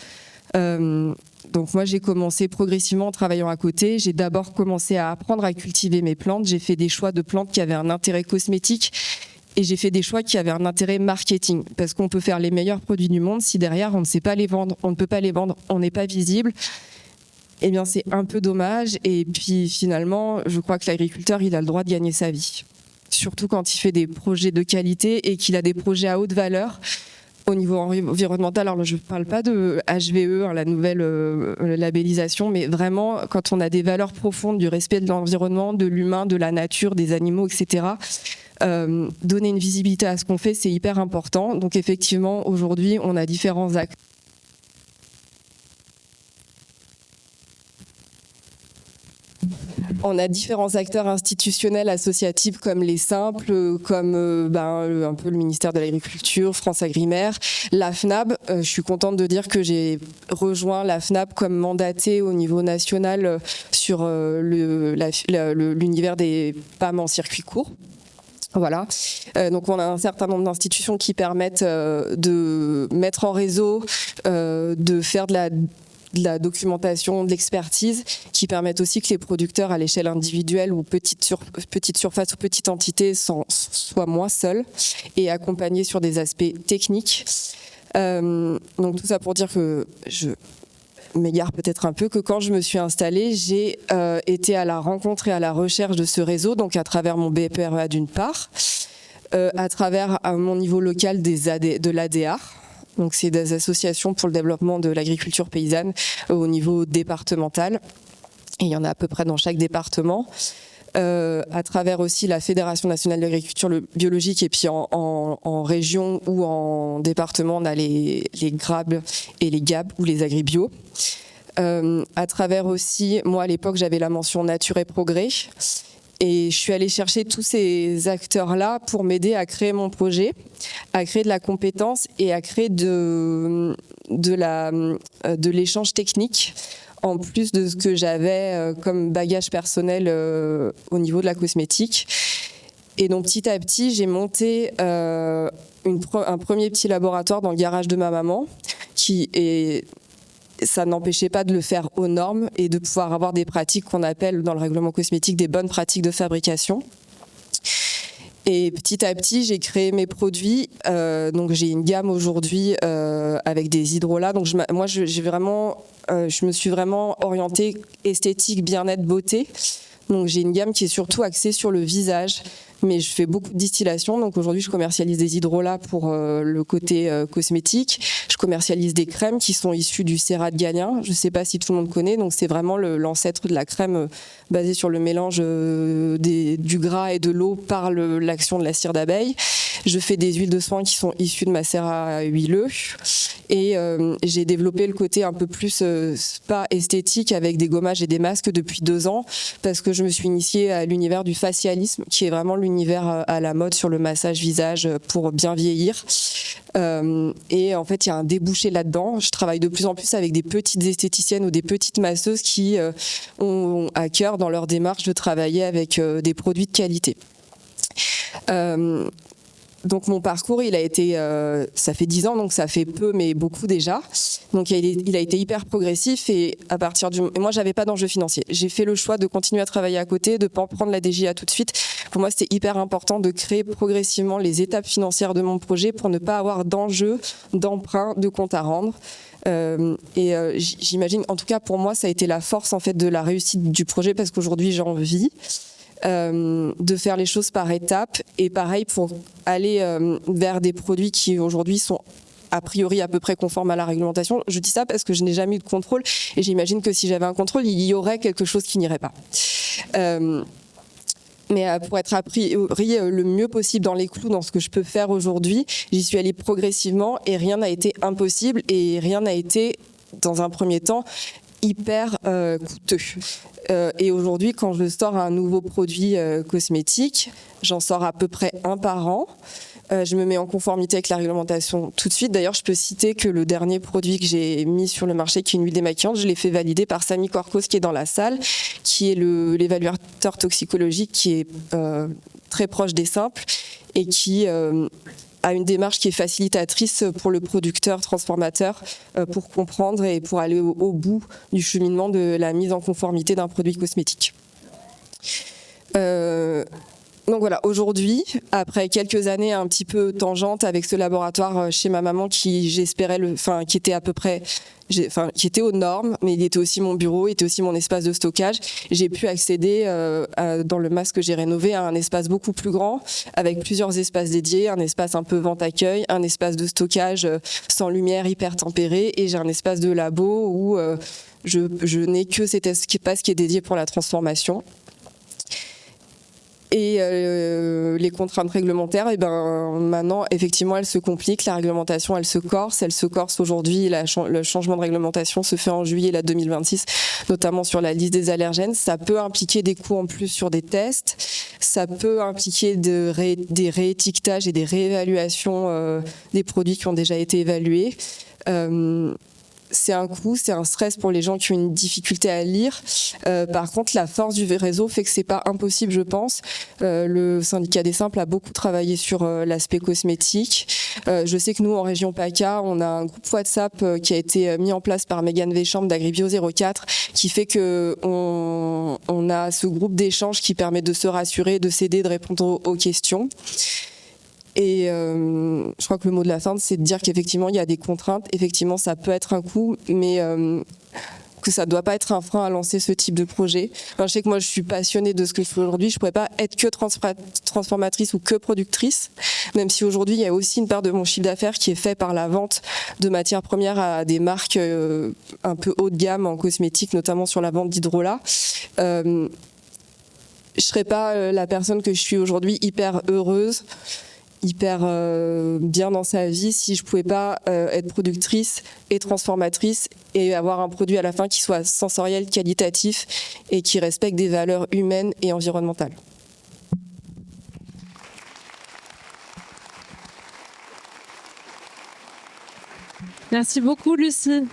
Donc moi j'ai commencé progressivement en travaillant à côté. J'ai d'abord commencé à apprendre à cultiver mes plantes. J'ai fait des choix de plantes qui avaient un intérêt cosmétique Et j'ai fait des choix qui avaient un intérêt marketing, parce qu'on peut faire les meilleurs produits du monde, si derrière on ne sait pas les vendre, on ne peut pas les vendre, on n'est pas visible, eh bien c'est un peu dommage. Et puis finalement, je crois que l'agriculteur, il a le droit de gagner sa vie. Surtout quand il fait des projets de qualité et qu'il a des projets à haute valeur. Au niveau environnemental, alors je ne parle pas de HVE, la nouvelle labellisation, mais vraiment quand on a des valeurs profondes du respect de l'environnement, de l'humain, de la nature, des animaux, etc., donner une visibilité à ce qu'on fait, c'est hyper important. Donc effectivement, aujourd'hui, on a différents actes. On a différents acteurs institutionnels, associatifs comme les Simples, comme un peu le ministère de l'Agriculture, France Agrimaire, la FNAB. Je suis contente de dire que j'ai rejoint la FNAB comme mandatée au niveau national sur l'univers des PAM en circuit court. Voilà. Donc on a un certain nombre d'institutions qui permettent de mettre en réseau, de faire de la documentation, de l'expertise, qui permettent aussi que les producteurs à l'échelle individuelle ou petite surface ou petite entité soient moins seuls et accompagnés sur des aspects techniques. Donc tout ça pour dire que je m'égare peut-être un peu, que quand je me suis installée, j'ai été à la rencontre et à la recherche de ce réseau, donc à travers mon BPREA d'une part, à travers à mon niveau local de l'ADA. Donc c'est des associations pour le développement de l'agriculture paysanne au niveau départemental. Et il y en a à peu près dans chaque département. À travers aussi la Fédération nationale de l'agriculture biologique, et puis en région ou en département, on a les GRAB et les GAB ou les agribio. À travers aussi, moi à l'époque j'avais la mention Nature et Progrès. Et je suis allée chercher tous ces acteurs-là pour m'aider à créer mon projet, à créer de la compétence et à créer de l'échange technique, en plus de ce que j'avais comme bagage personnel au niveau de la cosmétique. Et donc petit à petit, j'ai monté un premier petit laboratoire dans le garage de ma maman, ça n'empêchait pas de le faire aux normes et de pouvoir avoir des pratiques qu'on appelle dans le règlement cosmétique des bonnes pratiques de fabrication. Et petit à petit, j'ai créé mes produits. Donc j'ai une gamme aujourd'hui avec des hydrolats. Donc je me suis vraiment orientée esthétique, bien-être, beauté. Donc j'ai une gamme qui est surtout axée sur le visage. Mais je fais beaucoup de distillation, donc aujourd'hui je commercialise des hydrolats pour le côté cosmétique. Je commercialise des crèmes qui sont issues du cérat de Galien. Je ne sais pas si tout le monde connaît, donc c'est vraiment l'ancêtre de la crème basée sur le mélange du gras et de l'eau par l'action de la cire d'abeille. Je fais des huiles de soin qui sont issues de macérat huileux. Et j'ai développé le côté un peu plus spa esthétique avec des gommages et des masques depuis 2 ans, parce que je me suis initiée à l'univers du facialisme, qui est vraiment l'univers à la mode sur le massage visage pour bien vieillir. Et en fait, il y a un débouché là-dedans. Je travaille de plus en plus avec des petites esthéticiennes ou des petites masseuses qui ont à cœur dans leur démarche de travailler avec des produits de qualité. Donc mon parcours, il a été, ça fait 10 ans, donc ça fait peu, mais beaucoup déjà. Donc il a été hyper progressif et à partir moi j'avais pas d'enjeu financier. J'ai fait le choix de continuer à travailler à côté, de pas prendre la DGA tout de suite. Pour moi, c'était hyper important de créer progressivement les étapes financières de mon projet pour ne pas avoir d'enjeu, d'emprunt, de compte à rendre. J'imagine, en tout cas pour moi, ça a été la force en fait de la réussite du projet, parce qu'aujourd'hui j'en vis. De faire les choses par étapes, et pareil pour aller vers des produits qui aujourd'hui sont a priori à peu près conformes à la réglementation. Je dis ça parce que je n'ai jamais eu de contrôle, et j'imagine que si j'avais un contrôle, il y aurait quelque chose qui n'irait pas. Mais pour être a priori le mieux possible dans les clous, dans ce que je peux faire aujourd'hui, j'y suis allée progressivement et rien n'a été impossible et rien n'a été, dans un premier temps, hyper coûteux. Et aujourd'hui, quand je sors un nouveau produit cosmétique, j'en sors à peu près 1 par an. Je me mets en conformité avec la réglementation tout de suite. D'ailleurs, je peux citer que le dernier produit que j'ai mis sur le marché, qui est une huile démaquillante, je l'ai fait valider par Samy Korkos, qui est dans la salle, qui est l'évaluateur toxicologique, qui est très proche des Simples et qui a une démarche qui est facilitatrice pour le producteur transformateur pour comprendre et pour aller au bout du cheminement de la mise en conformité d'un produit cosmétique. Donc voilà, aujourd'hui, après quelques années un petit peu tangentes avec ce laboratoire chez ma maman qui qui était à peu près, qui était aux normes, mais il était aussi mon bureau, il était aussi mon espace de stockage. J'ai pu accéder dans le MAS que j'ai rénové à un espace beaucoup plus grand, avec plusieurs espaces dédiés, un espace un peu vente-accueil, un espace de stockage sans lumière, hyper tempéré, et j'ai un espace de labo où je n'ai que cet espace qui est dédié pour la transformation. Et les contraintes réglementaires, maintenant, effectivement, elles se compliquent. La réglementation, elle se corse. Elle se corse aujourd'hui. Le changement de réglementation se fait en juillet 2026, notamment sur la liste des allergènes. Ça peut impliquer des coûts en plus sur des tests. Ça peut impliquer des réétiquetages et des réévaluations des produits qui ont déjà été évalués. C'est un coût, c'est un stress pour les gens qui ont une difficulté à lire. Par contre, la force du réseau fait que c'est pas impossible, je pense. Le syndicat des simples a beaucoup travaillé sur l'aspect cosmétique. Je sais que nous, en région PACA, on a un groupe WhatsApp qui a été mis en place par Mégane Véchamp d'Agribio 04, qui fait que on a ce groupe d'échange qui permet de se rassurer, de s'aider, de répondre aux questions. Et je crois que le mot de la fin, c'est de dire qu'effectivement, il y a des contraintes. Effectivement, ça peut être un coût, mais que ça ne doit pas être un frein à lancer ce type de projet. Enfin, je sais que moi, je suis passionnée de ce que je fais aujourd'hui. Je ne pourrais pas être que transformatrice ou que productrice, même si aujourd'hui, il y a aussi une part de mon chiffre d'affaires qui est fait par la vente de matières premières à des marques un peu haut de gamme en cosmétique, notamment sur la vente d'Hydrolat. Je ne serais pas la personne que je suis aujourd'hui, hyper heureuse, hyper bien dans sa vie si je pouvais pas être productrice et transformatrice et avoir un produit à la fin qui soit sensoriel, qualitatif et qui respecte des valeurs humaines et environnementales. Merci beaucoup, Lucie.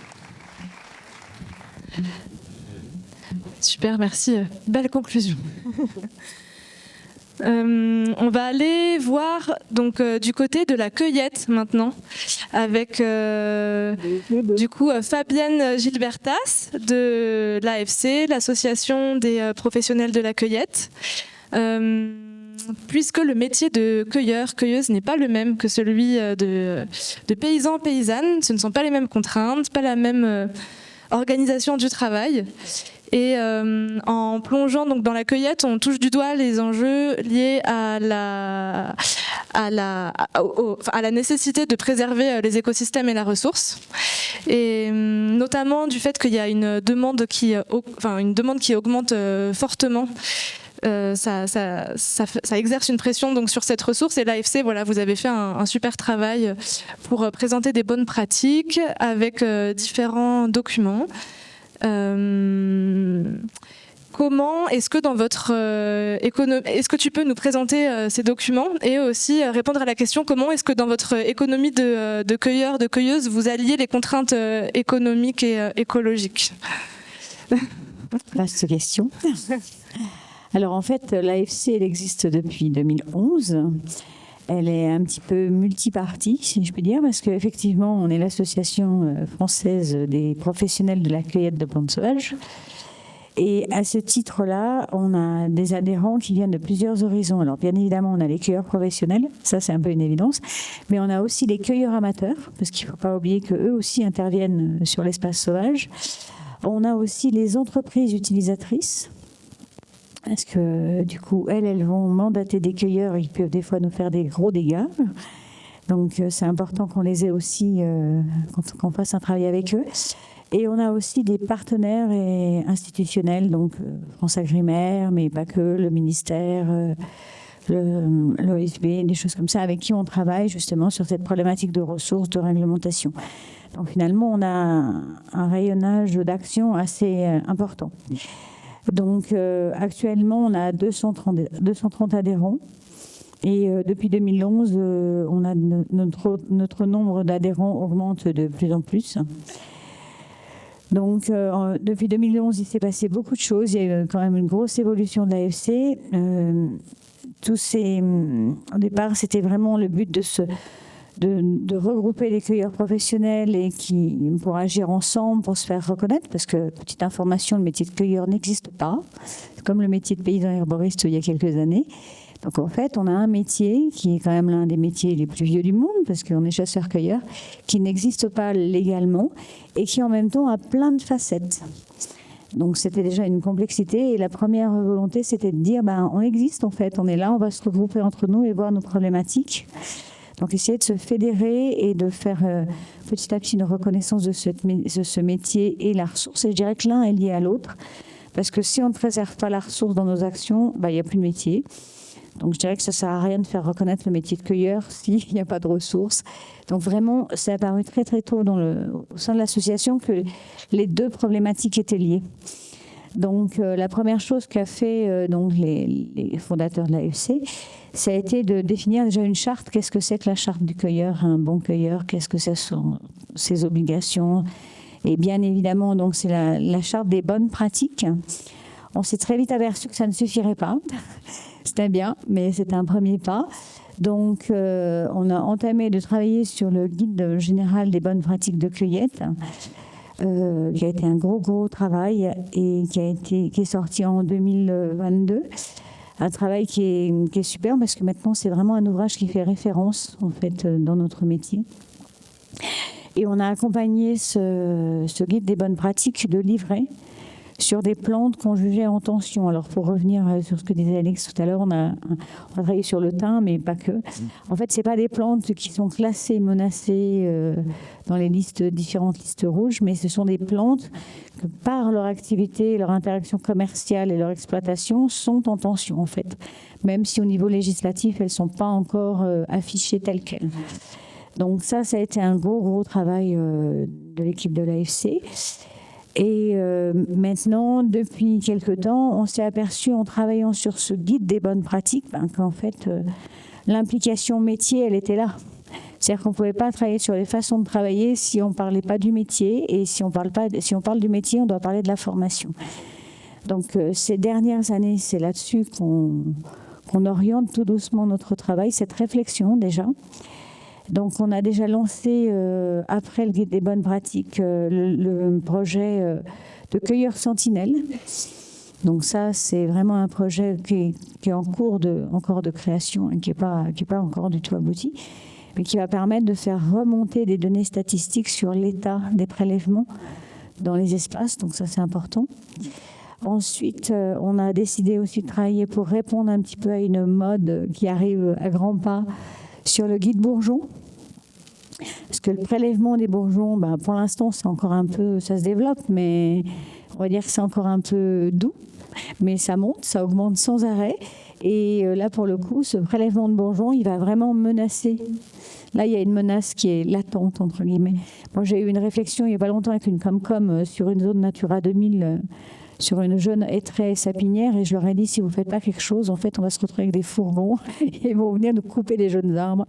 Super, merci. Belle conclusion. On va aller voir donc du côté de la cueillette maintenant avec du coup Fabienne Gilbertas de l'AFC, l'association des professionnels de la cueillette. Puisque le métier de cueilleuse n'est pas le même que celui de paysan-paysanne, ce ne sont pas les mêmes contraintes, pas la même organisation du travail. Et en plongeant donc dans la cueillette, on touche du doigt les enjeux liés à la nécessité de préserver les écosystèmes et la ressource, et notamment du fait qu'il y a une demande qui augmente fortement. Ça exerce une pression donc sur cette ressource, et l'AFC, voilà, vous avez fait un super travail pour présenter des bonnes pratiques avec différents documents. Comment est-ce que dans votre est-ce que tu peux nous présenter ces documents et aussi répondre à la question comment est-ce que dans votre économie de cueilleurs, de cueilleuses, vous alliez les contraintes économiques et écologiques? Vaste question. Alors en fait, l'AFC, elle existe depuis 2011. Elle est un petit peu multipartie, si je puis dire, parce qu'effectivement, on est l'association française des professionnels de la cueillette de plantes sauvages. Et à ce titre-là, on a des adhérents qui viennent de plusieurs horizons. Alors bien évidemment, on a les cueilleurs professionnels, ça c'est un peu une évidence, mais on a aussi les cueilleurs amateurs, parce qu'il ne faut pas oublier qu'eux aussi interviennent sur l'espace sauvage. On a aussi les entreprises utilisatrices, parce que du coup, elles vont mandater des cueilleurs et ils peuvent des fois nous faire des gros dégâts. Donc c'est important qu'on les ait aussi, qu'on fasse un travail avec eux. Et on a aussi des partenaires institutionnels, donc France Agrimaire, mais pas que, le ministère, l'OSB, des choses comme ça, avec qui on travaille justement sur cette problématique de ressources, de réglementation. Donc finalement, on a un rayonnage d'action assez important. Donc actuellement, on a 230 adhérents. Et depuis 2011, notre nombre d'adhérents augmente de plus en plus. Donc depuis 2011, il s'est passé beaucoup de choses. Il y a eu quand même une grosse évolution de l'AFC. Au départ, c'était vraiment le but de regrouper les cueilleurs professionnels et pour agir ensemble, pour se faire reconnaître, parce que, petite information, le métier de cueilleur n'existe pas, comme le métier de paysan herboriste il y a quelques années. Donc en fait, on a un métier qui est quand même l'un des métiers les plus vieux du monde, parce qu'on est chasseur-cueilleur, qui n'existe pas légalement et qui en même temps a plein de facettes. Donc c'était déjà une complexité, et la première volonté, c'était de dire, on existe en fait, on est là, on va se regrouper entre nous et voir nos problématiques. Donc essayer de se fédérer et de faire petit à petit une reconnaissance de ce métier et la ressource. Et je dirais que l'un est lié à l'autre, parce que si on ne préserve pas la ressource dans nos actions, il n'y a plus de métier. Donc je dirais que ça ne sert à rien de faire reconnaître le métier de cueilleur s'il n'y a pas de ressources. Donc vraiment, c'est apparu très très tôt au sein de l'association que les deux problématiques étaient liées. Donc la première chose qu'a fait les fondateurs de l'AFC, ça a été de définir déjà une charte. Qu'est-ce que c'est que la charte du cueilleur, un bon cueilleur? Qu'est-ce que sont ses obligations? Et bien évidemment, donc c'est la charte des bonnes pratiques. On s'est très vite aperçu que ça ne suffirait pas. C'était bien, mais c'était un premier pas. Donc, on a entamé de travailler sur le guide général des bonnes pratiques de cueillette, qui a été un gros travail et qui est sorti en 2022. Un travail qui est super, parce que maintenant, c'est vraiment un ouvrage qui fait référence, en fait, dans notre métier. Et on a accompagné ce guide des bonnes pratiques de livrets sur des plantes qu'on jugeait en tension. Alors, pour revenir sur ce que disait Alex tout à l'heure, on a travaillé sur le thym, mais pas que. En fait, ce n'est pas des plantes qui sont classées, menacées dans les différentes listes rouges, mais ce sont des plantes que, par leur activité, leur interaction commerciale et leur exploitation, sont en tension, en fait. Même si au niveau législatif, elles ne sont pas encore affichées telles quelles. Donc ça a été un gros travail de l'équipe de l'AFC. Et maintenant, depuis quelque temps, on s'est aperçu en travaillant sur ce guide des bonnes pratiques qu'en fait, l'implication métier, elle était là. C'est-à-dire qu'on ne pouvait pas travailler sur les façons de travailler si on ne parlait pas du métier. Et si on parle du métier, on doit parler de la formation. Donc ces dernières années, c'est là-dessus qu'on oriente tout doucement notre travail, cette réflexion déjà. Donc, on a déjà lancé, après le guide des bonnes pratiques, le projet de cueilleur sentinelle. Donc ça, c'est vraiment un projet qui est en cours encore de création et qui n'est pas encore du tout abouti, mais qui va permettre de faire remonter des données statistiques sur l'état des prélèvements dans les espaces. Donc ça, c'est important. Ensuite, on a décidé aussi de travailler pour répondre un petit peu à une mode qui arrive à grands pas sur le guide bourgeon. Parce que le prélèvement des bourgeons, pour l'instant, c'est encore un peu, ça se développe, mais on va dire que c'est encore un peu doux. Mais ça monte, ça augmente sans arrêt. Et là, pour le coup, ce prélèvement de bourgeons, il va vraiment menacer. Là, il y a une menace qui est latente, entre guillemets. Moi, j'ai eu une réflexion il n'y a pas longtemps avec une Comcom sur une zone Natura 2000, sur une jeune hêtraie sapinière, et je leur ai dit, si vous ne faites pas quelque chose, en fait, on va se retrouver avec des fourgons et ils vont venir nous couper des jeunes arbres.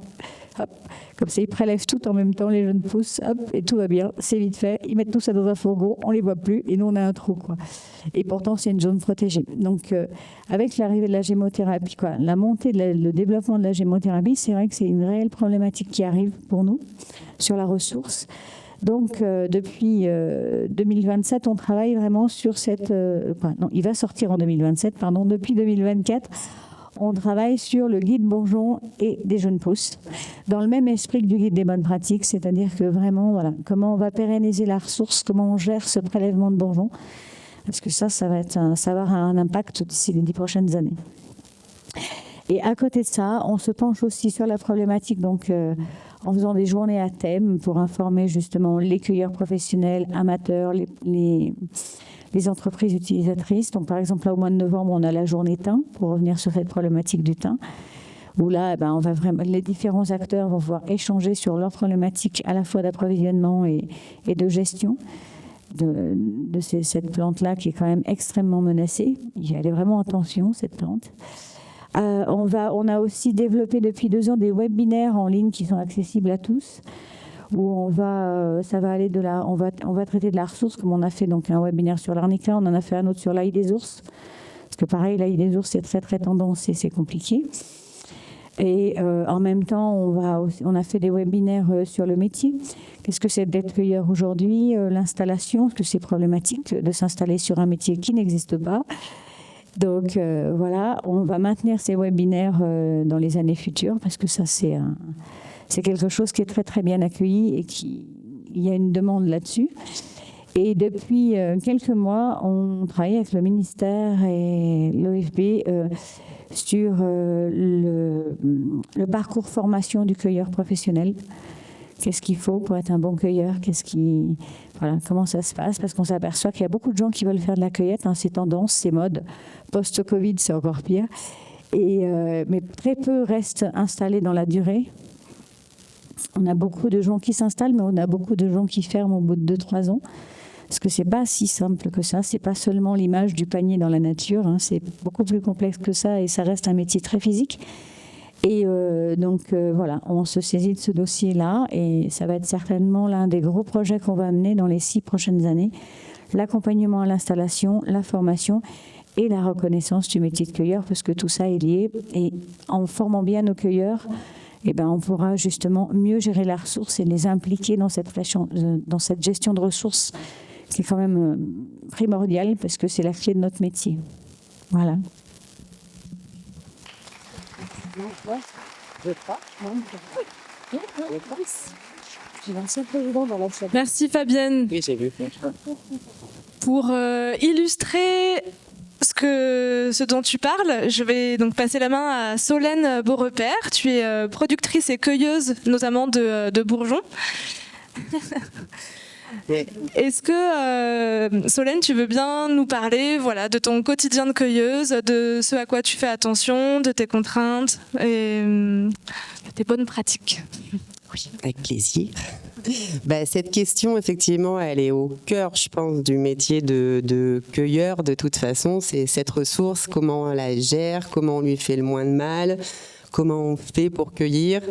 Hop. Comme ça, ils prélèvent tout en même temps, les jeunes pousses, hop, et tout va bien, c'est vite fait. Ils mettent tout ça dans un fourgon, on ne les voit plus, et nous, on a un trou, quoi. Et pourtant, c'est une zone protégée. Donc, avec l'arrivée de la gémothérapie, la montée, le développement de la gémothérapie, c'est vrai que c'est une réelle problématique qui arrive pour nous sur la ressource. Donc, depuis 2027, on travaille vraiment sur cette... non, il va sortir en 2027, pardon. Depuis 2024, on travaille sur le guide bourgeon et des jeunes pousses, dans le même esprit que du guide des bonnes pratiques, c'est-à-dire que vraiment, voilà, comment on va pérenniser la ressource, comment on gère ce prélèvement de bourgeons, parce que ça va avoir un impact d'ici les 10 prochaines années. Et à côté de ça, on se penche aussi sur la problématique, donc en faisant des journées à thème pour informer justement les cueilleurs professionnels, amateurs, les entreprises utilisatrices. Donc par exemple, là au mois de novembre, on a la journée thym, pour revenir sur cette problématique du thym, où là, on va vraiment, les différents acteurs vont pouvoir échanger sur leurs problématiques à la fois d'approvisionnement et de gestion de cette plante-là qui est quand même extrêmement menacée. Elle est vraiment en tension, cette plante. On a aussi développé depuis 2 ans des webinaires en ligne qui sont accessibles à tous, où ça va aller on va traiter de la ressource, comme on a fait donc un webinaire sur l'arnica, on en a fait un autre sur l'ail des ours, parce que pareil, l'ail des ours c'est très très tendance et c'est compliqué. Et en même temps, on a fait des webinaires sur le métier. Qu'est-ce que c'est d'être cueilleur aujourd'hui, l'installation, parce que c'est problématique de s'installer sur un métier qui n'existe pas. Donc voilà, on va maintenir ces webinaires dans les années futures parce que ça c'est quelque chose qui est très très bien accueilli et il y a une demande là-dessus. Et depuis quelques mois, on travaille avec le ministère et l'OFB sur le parcours formation du cueilleur professionnel. Qu'est-ce qu'il faut pour être un bon cueilleur? Voilà, comment ça se passe? Parce qu'on s'aperçoit qu'il y a beaucoup de gens qui veulent faire de la cueillette, hein, c'est tendance, c'est mode. Post-Covid, c'est encore pire. Mais très peu restent installés dans la durée. On a beaucoup de gens qui s'installent, mais on a beaucoup de gens qui ferment au bout de 2-3 ans. Parce que c'est pas si simple que ça. C'est pas seulement l'image du panier dans la nature. Hein, c'est beaucoup plus complexe que ça et ça reste un métier très physique. Et donc voilà, on se saisit de ce dossier-là et ça va être certainement l'un des gros projets qu'on va mener dans les 6 prochaines années. L'accompagnement à l'installation, la formation et la reconnaissance du métier de cueilleur parce que tout ça est lié. Et en formant bien nos cueilleurs, on pourra justement mieux gérer la ressource et les impliquer dans cette gestion de ressources qui est quand même primordiale parce que c'est la clé de notre métier. Voilà. Merci Fabienne. Oui, j'ai vu. Pour illustrer ce dont tu parles, je vais donc passer la main à Solène Beaurepaire. Tu es productrice et cueilleuse, notamment de bourgeons. Est-ce que, Solène, tu veux bien nous parler de ton quotidien de cueilleuse, de ce à quoi tu fais attention, de tes contraintes et de tes bonnes pratiques? Oui, avec plaisir. Cette question, effectivement, elle est au cœur, je pense, du métier de cueilleur. De toute façon, c'est cette ressource, comment on la gère, comment on lui fait le moins de mal, comment on fait pour cueillir.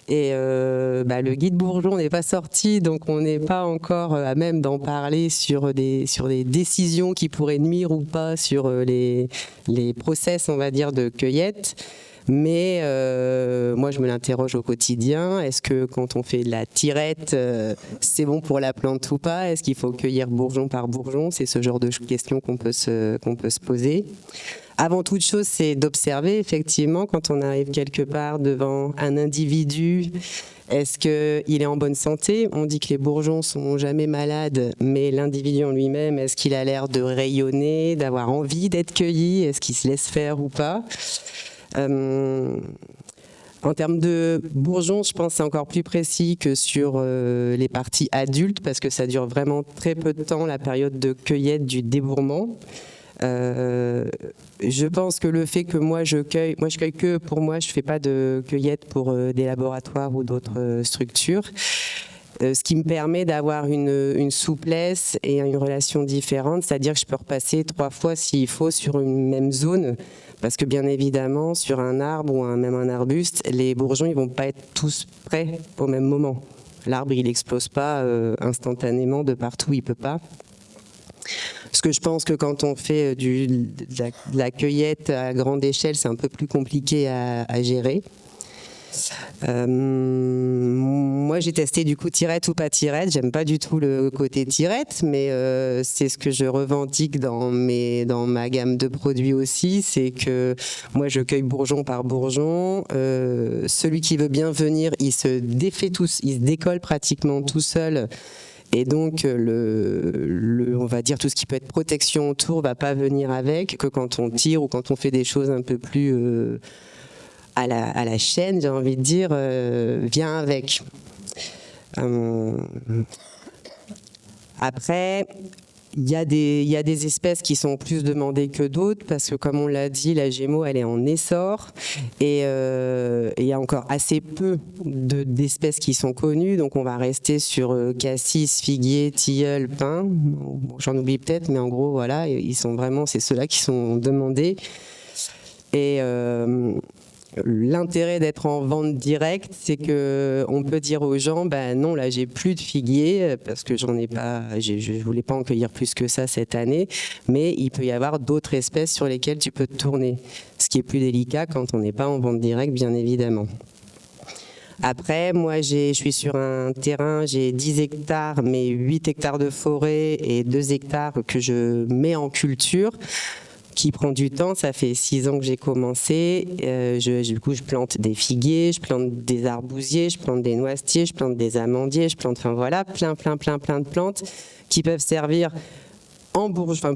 Et le guide bourgeon n'est pas sorti, donc on n'est pas encore à même d'en parler sur des décisions qui pourraient nuire ou pas sur les process, on va dire, de cueillette. Mais moi, je me l'interroge au quotidien. Est-ce que quand on fait de la tirette, c'est bon pour la plante ou pas? Est-ce qu'il faut cueillir bourgeon par bourgeon? C'est ce genre de questions qu'on peut se poser. Avant toute chose, c'est d'observer, effectivement, quand on arrive quelque part devant un individu, est-ce qu'il est en bonne santé? On dit que les bourgeons ne sont jamais malades, mais l'individu en lui-même, est-ce qu'il a l'air de rayonner, d'avoir envie d'être cueilli? Est-ce qu'il se laisse faire ou pas? En termes de bourgeons, je pense que c'est encore plus précis que sur les parties adultes, parce que ça dure vraiment très peu de temps, la période de cueillette du débourrement. Je pense que le fait que moi je cueille que pour moi, je ne fais pas de cueillette pour des laboratoires ou d'autres structures. Ce qui me permet d'avoir une souplesse et une relation différente, c'est-à-dire que je peux repasser 3 fois s'il faut sur une même zone, parce que bien évidemment, sur un arbre ou même un arbuste, les bourgeons ils vont pas être tous prêts au même moment. L'arbre il explose pas instantanément de partout, il peut pas. Parce que je pense que quand on fait de la cueillette à grande échelle, c'est un peu plus compliqué à gérer. Moi, j'ai testé du coup tirette ou pas tirette. J'aime pas du tout le côté tirette, mais c'est ce que je revendique dans ma gamme de produits aussi. C'est que moi, je cueille bourgeon par bourgeon. Celui qui veut bien venir, il se décolle pratiquement tout seul. Et donc, on va dire tout ce qui peut être protection autour va pas venir avec, que quand on tire ou quand on fait des choses un peu plus à la chaîne, j'ai envie de dire, vient avec. Après, il y a des espèces qui sont plus demandées que d'autres parce que, comme on l'a dit, la Gémeaux, elle est en essor et il y a encore assez peu d'espèces qui sont connues. Donc, on va rester sur cassis, figuier, tilleul, pin. Bon, j'en oublie peut-être, mais en gros, voilà, c'est ceux-là qui sont demandés. Et l'intérêt d'être en vente directe, c'est que on peut dire aux gens, non, là j'ai plus de figuier parce que j'en ai pas, je voulais pas en cueillir plus que ça cette année, mais il peut y avoir d'autres espèces sur lesquelles tu peux te tourner, ce qui est plus délicat quand on n'est pas en vente directe, bien évidemment. Après, moi, je suis sur un terrain, j'ai 10 hectares, mais 8 hectares de forêt et 2 hectares que je mets en culture. qui prend du temps. Ça fait 6 ans que j'ai commencé. Du coup, je plante des figuiers, je plante des arbousiers, je plante des noisetiers, je plante des amandiers, je plante, enfin voilà, plein de plantes qui peuvent servir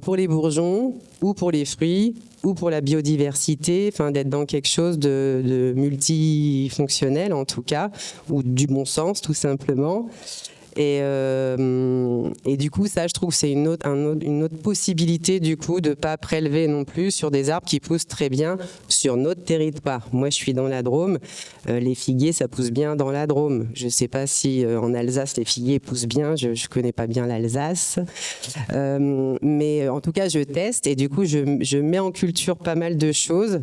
pour les bourgeons ou pour les fruits ou pour la biodiversité, enfin d'être dans quelque chose de multifonctionnel en tout cas, ou du bon sens tout simplement. Et du coup, ça, je trouve, c'est une autre possibilité du coup de pas prélever non plus sur des arbres qui poussent très bien sur notre territoire. Moi, je suis dans la Drôme. Les figuiers, ça pousse bien dans la Drôme. Je sais pas si en Alsace les figuiers poussent bien. Je connais pas bien l'Alsace, mais en tout cas, je teste et du coup, je mets en culture pas mal de choses.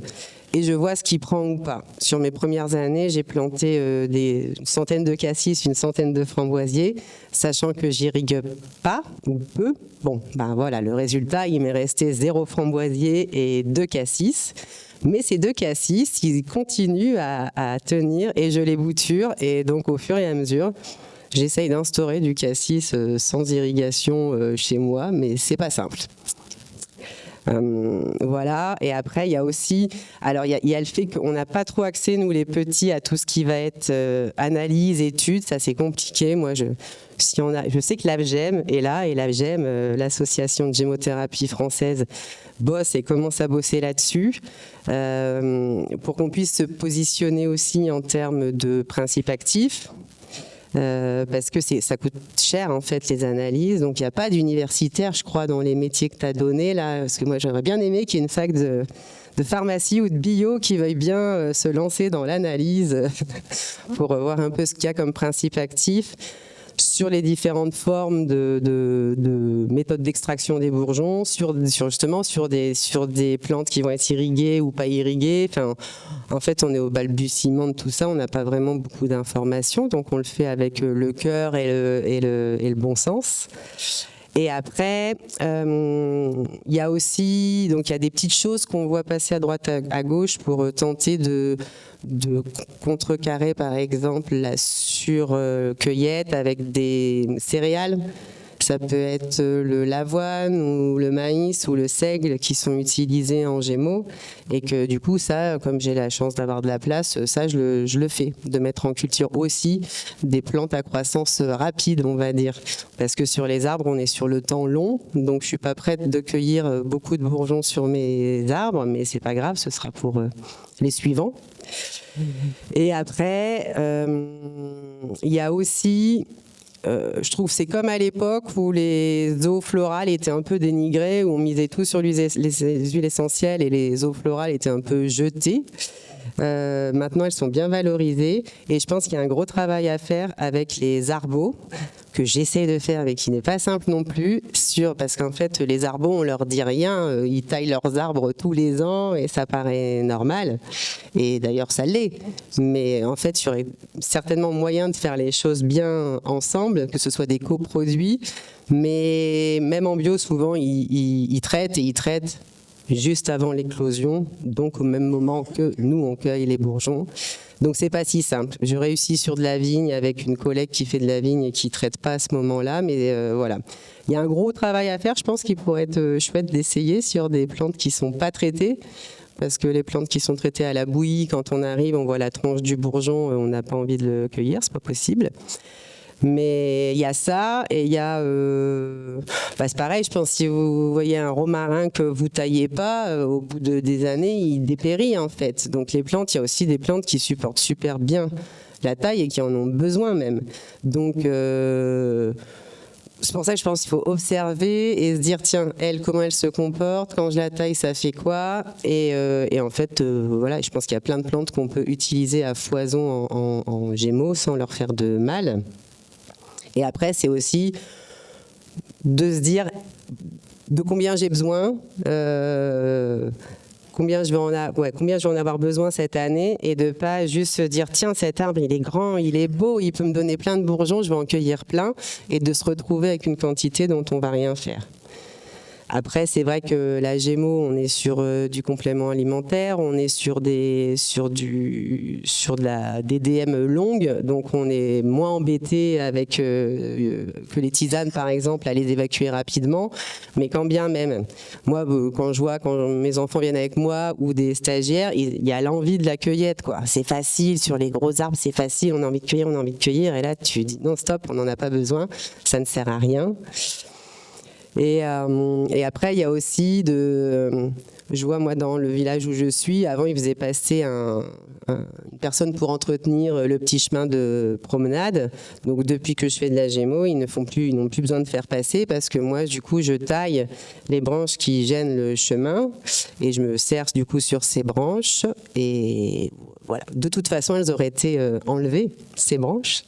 Et je vois ce qui prend ou pas. Sur mes premières années, j'ai planté une centaine de cassis, une centaine de framboisiers, sachant que j'irrigue pas ou peu. Bon, ben voilà, le résultat, il m'est resté 0 framboisier et 2 cassis. Mais ces 2 cassis, ils continuent à tenir et je les bouture. Et donc, au fur et à mesure, j'essaye d'instaurer du cassis sans irrigation chez moi, mais c'est pas simple. Voilà, et après il y a aussi, alors il y a le fait qu'on n'a pas trop accès nous les petits à tout ce qui va être analyse, études, ça c'est compliqué. Moi je sais que l'AVGEM est là et l'AVGEM, l'association de gémothérapie française, bosse et commence à bosser là-dessus pour qu'on puisse se positionner aussi en termes de principes actifs. Parce que ça coûte cher en fait les analyses, donc il n'y a pas d'universitaire je crois dans les métiers que tu as donnés là, parce que moi j'aurais bien aimé qu'il y ait une fac de pharmacie ou de bio qui veuille bien se lancer dans l'analyse pour voir un peu ce qu'il y a comme principe actif sur les différentes formes de méthodes d'extraction des bourgeons, sur des plantes qui vont être irriguées ou pas irriguées. Enfin, en fait, on est au balbutiement de tout ça, on n'a pas vraiment beaucoup d'informations, donc on le fait avec le cœur et le bon sens. Et après, il y a aussi, donc il y a des petites choses qu'on voit passer à droite à gauche pour tenter de contrecarrer par exemple la surcueillette avec des céréales. Ça peut être l'avoine ou le maïs ou le seigle qui sont utilisés en gémeaux et que du coup ça, comme j'ai la chance d'avoir de la place, ça je le fais, de mettre en culture aussi des plantes à croissance rapide on va dire, parce que sur les arbres on est sur le temps long, donc je suis pas prête de cueillir beaucoup de bourgeons sur mes arbres, mais c'est pas grave, ce sera pour les suivants. Et après il y a aussi je trouve c'est comme à l'époque où les eaux florales étaient un peu dénigrées, où on misait tout sur les huiles essentielles et les eaux florales étaient un peu jetées. Maintenant, elles sont bien valorisées et je pense qu'il y a un gros travail à faire avec les arbos que j'essaie de faire mais qui n'est pas simple non plus, parce qu'en fait, les arbos, on leur dit rien, ils taillent leurs arbres tous les ans et ça paraît normal. Et d'ailleurs, ça l'est. Mais en fait, il y aurait certainement moyen de faire les choses bien ensemble, que ce soit des coproduits, mais même en bio, souvent, ils traitent juste avant l'éclosion, donc au même moment que nous, on cueille les bourgeons. Donc c'est pas si simple. Je réussis sur de la vigne avec une collègue qui fait de la vigne et qui traite pas à ce moment-là, mais voilà. Il y a un gros travail à faire, je pense qu'il pourrait être chouette d'essayer sur des plantes qui sont pas traitées, parce que les plantes qui sont traitées à la bouillie, quand on arrive, on voit la tronche du bourgeon, on n'a pas envie de le cueillir, c'est pas possible. Mais il y a ça et il y a c'est pareil, je pense, si vous voyez un romarin que vous taillez pas, au bout des années il dépérit en fait. Donc les plantes, il y a aussi des plantes qui supportent super bien la taille et qui en ont besoin même. Donc c'est pour ça que je pense qu'il faut observer et se dire tiens, elle, comment elle se comporte, quand je la taille ça fait quoi, et en fait voilà, je pense qu'il y a plein de plantes qu'on peut utiliser à foison en gémeaux sans leur faire de mal. Et après, c'est aussi de se dire de combien j'ai besoin, combien je vais en avoir besoin cette année, et de pas juste se dire tiens, cet arbre il est grand, il est beau, il peut me donner plein de bourgeons, je vais en cueillir plein, et de se retrouver avec une quantité dont on va rien faire. Après, c'est vrai que la Gémeaux, on est sur du complément alimentaire, on est sur de la DDM longue, donc on est moins embêté avec que les tisanes, par exemple, à les évacuer rapidement. Mais quand bien même, moi, quand je vois quand mes enfants viennent avec moi ou des stagiaires, il y a l'envie de la cueillette, quoi. C'est facile sur les gros arbres, c'est facile, on a envie de cueillir, et là tu dis non, stop, on n'en a pas besoin, ça ne sert à rien. Et après, il y a aussi je vois, moi, dans le village où je suis, avant, ils faisaient passer une personne pour entretenir le petit chemin de promenade. Donc, depuis que je fais de la Gémeaux, ils n'ont plus besoin de faire passer parce que moi, du coup, je taille les branches qui gênent le chemin et je me sers, du coup, sur ces branches. Et voilà. De toute façon, elles auraient été enlevées, ces branches.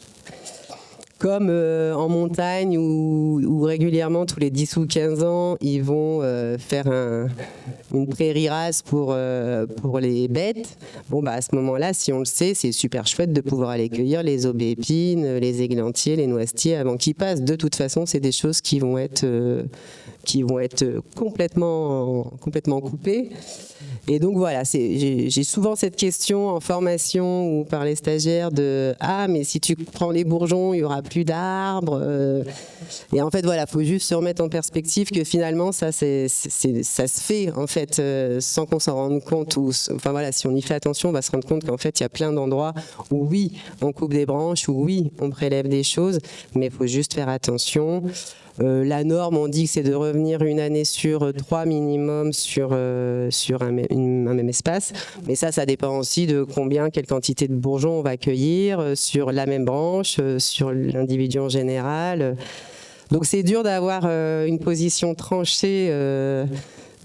Comme en montagne où régulièrement, tous les 10 ou 15 ans, ils vont faire une prairie rase pour les bêtes. Bon, à ce moment-là, si on le sait, c'est super chouette de pouvoir aller cueillir les aubépines, les églantiers, les noisetiers avant qu'ils passent. De toute façon, c'est des choses qui vont être complètement coupées. Et donc voilà, j'ai souvent cette question en formation ou par les stagiaires de « Ah, mais si tu prends les bourgeons, il n'y aura plus d'arbres. » Et en fait, voilà, il faut juste se remettre en perspective que finalement, ça se fait, en fait, sans qu'on s'en rende compte. Enfin voilà, si on y fait attention, on va se rendre compte qu'en fait, il y a plein d'endroits où oui, on coupe des branches, où oui, on prélève des choses, mais il faut juste faire attention. La norme, on dit que c'est de revenir une année sur 3 minimum sur un même espace. Mais ça dépend aussi de quelle quantité de bourgeons on va cueillir sur la même branche, sur l'individu en général. Donc c'est dur d'avoir une position tranchée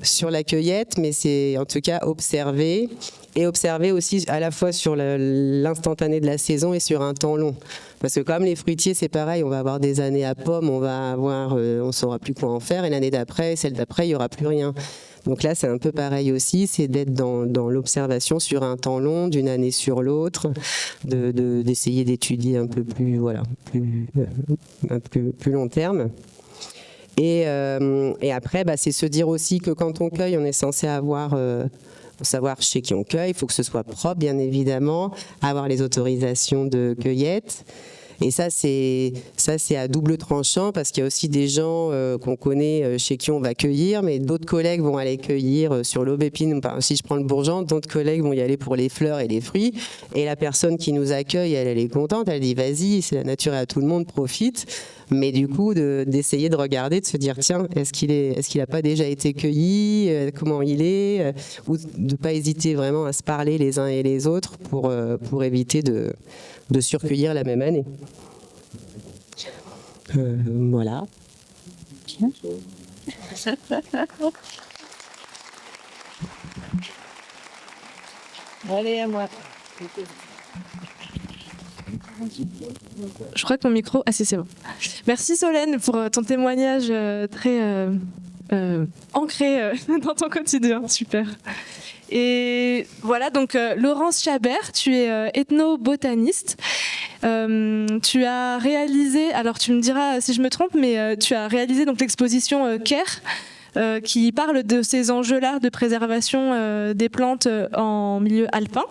sur la cueillette, mais c'est en tout cas observer. Et observer aussi à la fois sur l'instantané de la saison et sur un temps long. Parce que comme les fruitiers, c'est pareil, on va avoir des années à pommes, on ne saura plus quoi en faire, et l'année d'après, celle d'après, il n'y aura plus rien. Donc là, c'est un peu pareil aussi, c'est d'être dans l'observation sur un temps long, d'une année sur l'autre, d'essayer d'étudier un peu plus long terme. Et après, c'est se dire aussi que quand on cueille, on est censé savoir chez qui on cueille, il faut que ce soit propre, bien évidemment, avoir les autorisations de cueillette. Et ça, c'est à double tranchant parce qu'il y a aussi des gens qu'on connaît chez qui on va cueillir, mais d'autres collègues vont aller cueillir sur l'aubépine. Si je prends le bourgeon, d'autres collègues vont y aller pour les fleurs et les fruits. Et la personne qui nous accueille, elle est contente, elle dit vas-y, c'est la nature et à tout le monde, profite. Mais du coup, d'essayer de regarder, de se dire tiens, est-ce qu'il n'a pas déjà été cueilli, comment il est, ou de ne pas hésiter vraiment à se parler les uns et les autres pour éviter de surcueillir la même année. Voilà. Allez, à moi. Je crois que mon micro... Ah si, c'est bon. Merci Solène pour ton témoignage très ancré dans ton quotidien. Super. Et voilà, donc Laurence Chabert, tu es ethnobotaniste. Tu as réalisé, alors tu me diras si je me trompe, mais tu as réalisé donc l'exposition CARE, qui parle de ces enjeux-là de préservation des plantes en milieu alpin.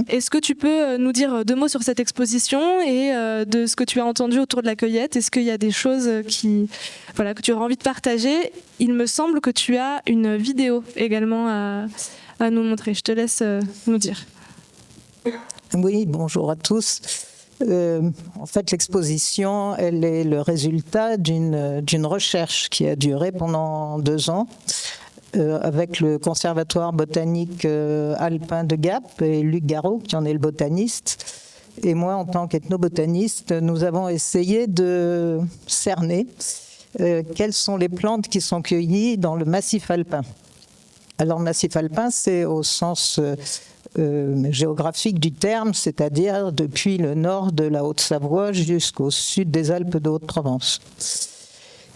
Est-ce que tu peux nous dire 2 mots sur cette exposition et de ce que tu as entendu autour de la cueillette? Est-ce qu'il y a des choses que tu auras envie de partager? Il me semble que tu as une vidéo également à nous montrer. Je te laisse nous dire. Oui, bonjour à tous. En fait, l'exposition, elle est le résultat d'une recherche qui a duré pendant 2 ans avec le Conservatoire botanique alpin de Gap et Luc Garot, qui en est le botaniste. Et moi, en tant qu'ethnobotaniste, nous avons essayé de cerner quelles sont les plantes qui sont cueillies dans le massif alpin. Alors, le massif alpin, c'est au sens géographique du terme, c'est-à-dire depuis le nord de la Haute-Savoie jusqu'au sud des Alpes de Haute-Provence.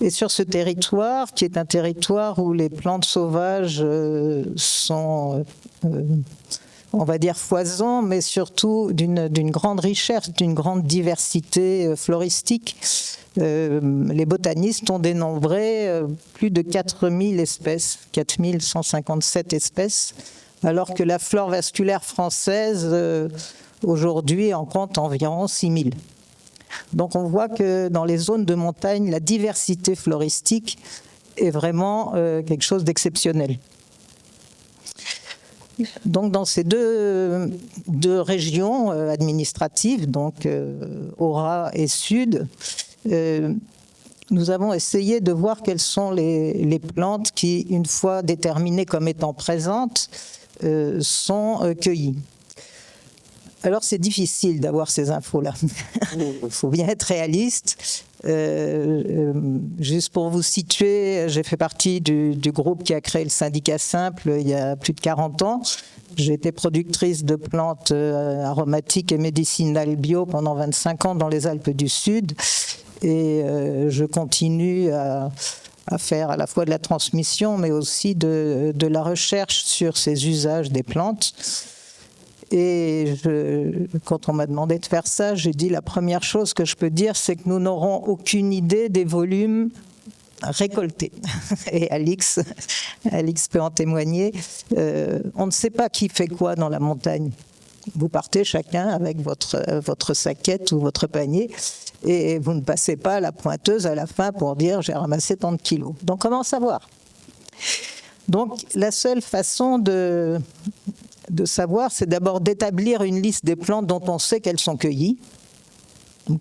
Et sur ce territoire, qui est un territoire où les plantes sauvages sont, on va dire, foisons, mais surtout d'une grande richesse, d'une grande diversité floristique, Les botanistes ont dénombré plus de 4000 espèces, 4157 espèces, alors que la flore vasculaire française, aujourd'hui, en compte environ 6000. Donc on voit que dans les zones de montagne, la diversité floristique est vraiment quelque chose d'exceptionnel. Donc dans ces deux régions administratives, donc Aura et Sud, nous avons essayé de voir quelles sont les plantes qui, une fois déterminées comme étant présentes, sont cueillies. Alors c'est difficile d'avoir ces infos-là. Il faut bien être réaliste. Juste pour vous situer, j'ai fait partie du groupe qui a créé le syndicat Simple il y a plus de 40 ans. J'ai été productrice de plantes aromatiques et médicinales bio pendant 25 ans dans les Alpes du Sud. Et je continue à faire à la fois de la transmission, mais aussi de la recherche sur ces usages des plantes. Et quand on m'a demandé de faire ça, j'ai dit la première chose que je peux dire, c'est que nous n'aurons aucune idée des volumes récoltés. Et Alix peut en témoigner. On ne sait pas qui fait quoi dans la montagne. Vous partez chacun avec votre saquette ou votre panier et vous ne passez pas à la pointeuse à la fin pour dire j'ai ramassé tant de kilos. Donc comment savoir ? Donc la seule façon de savoir, c'est d'abord d'établir une liste des plantes dont on sait qu'elles sont cueillies.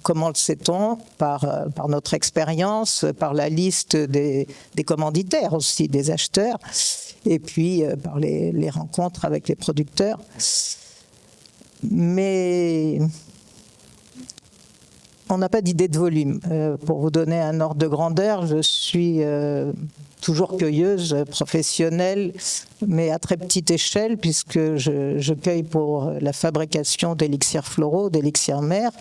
Comment le sait-on ? Par notre expérience, par la liste des commanditaires aussi, des acheteurs, et puis par les rencontres avec les producteurs. Mais on n'a pas d'idée de volume. Pour vous donner un ordre de grandeur, je suis toujours cueilleuse professionnelle, mais à très petite échelle, puisque je cueille pour la fabrication d'élixirs floraux, d'élixirs mers.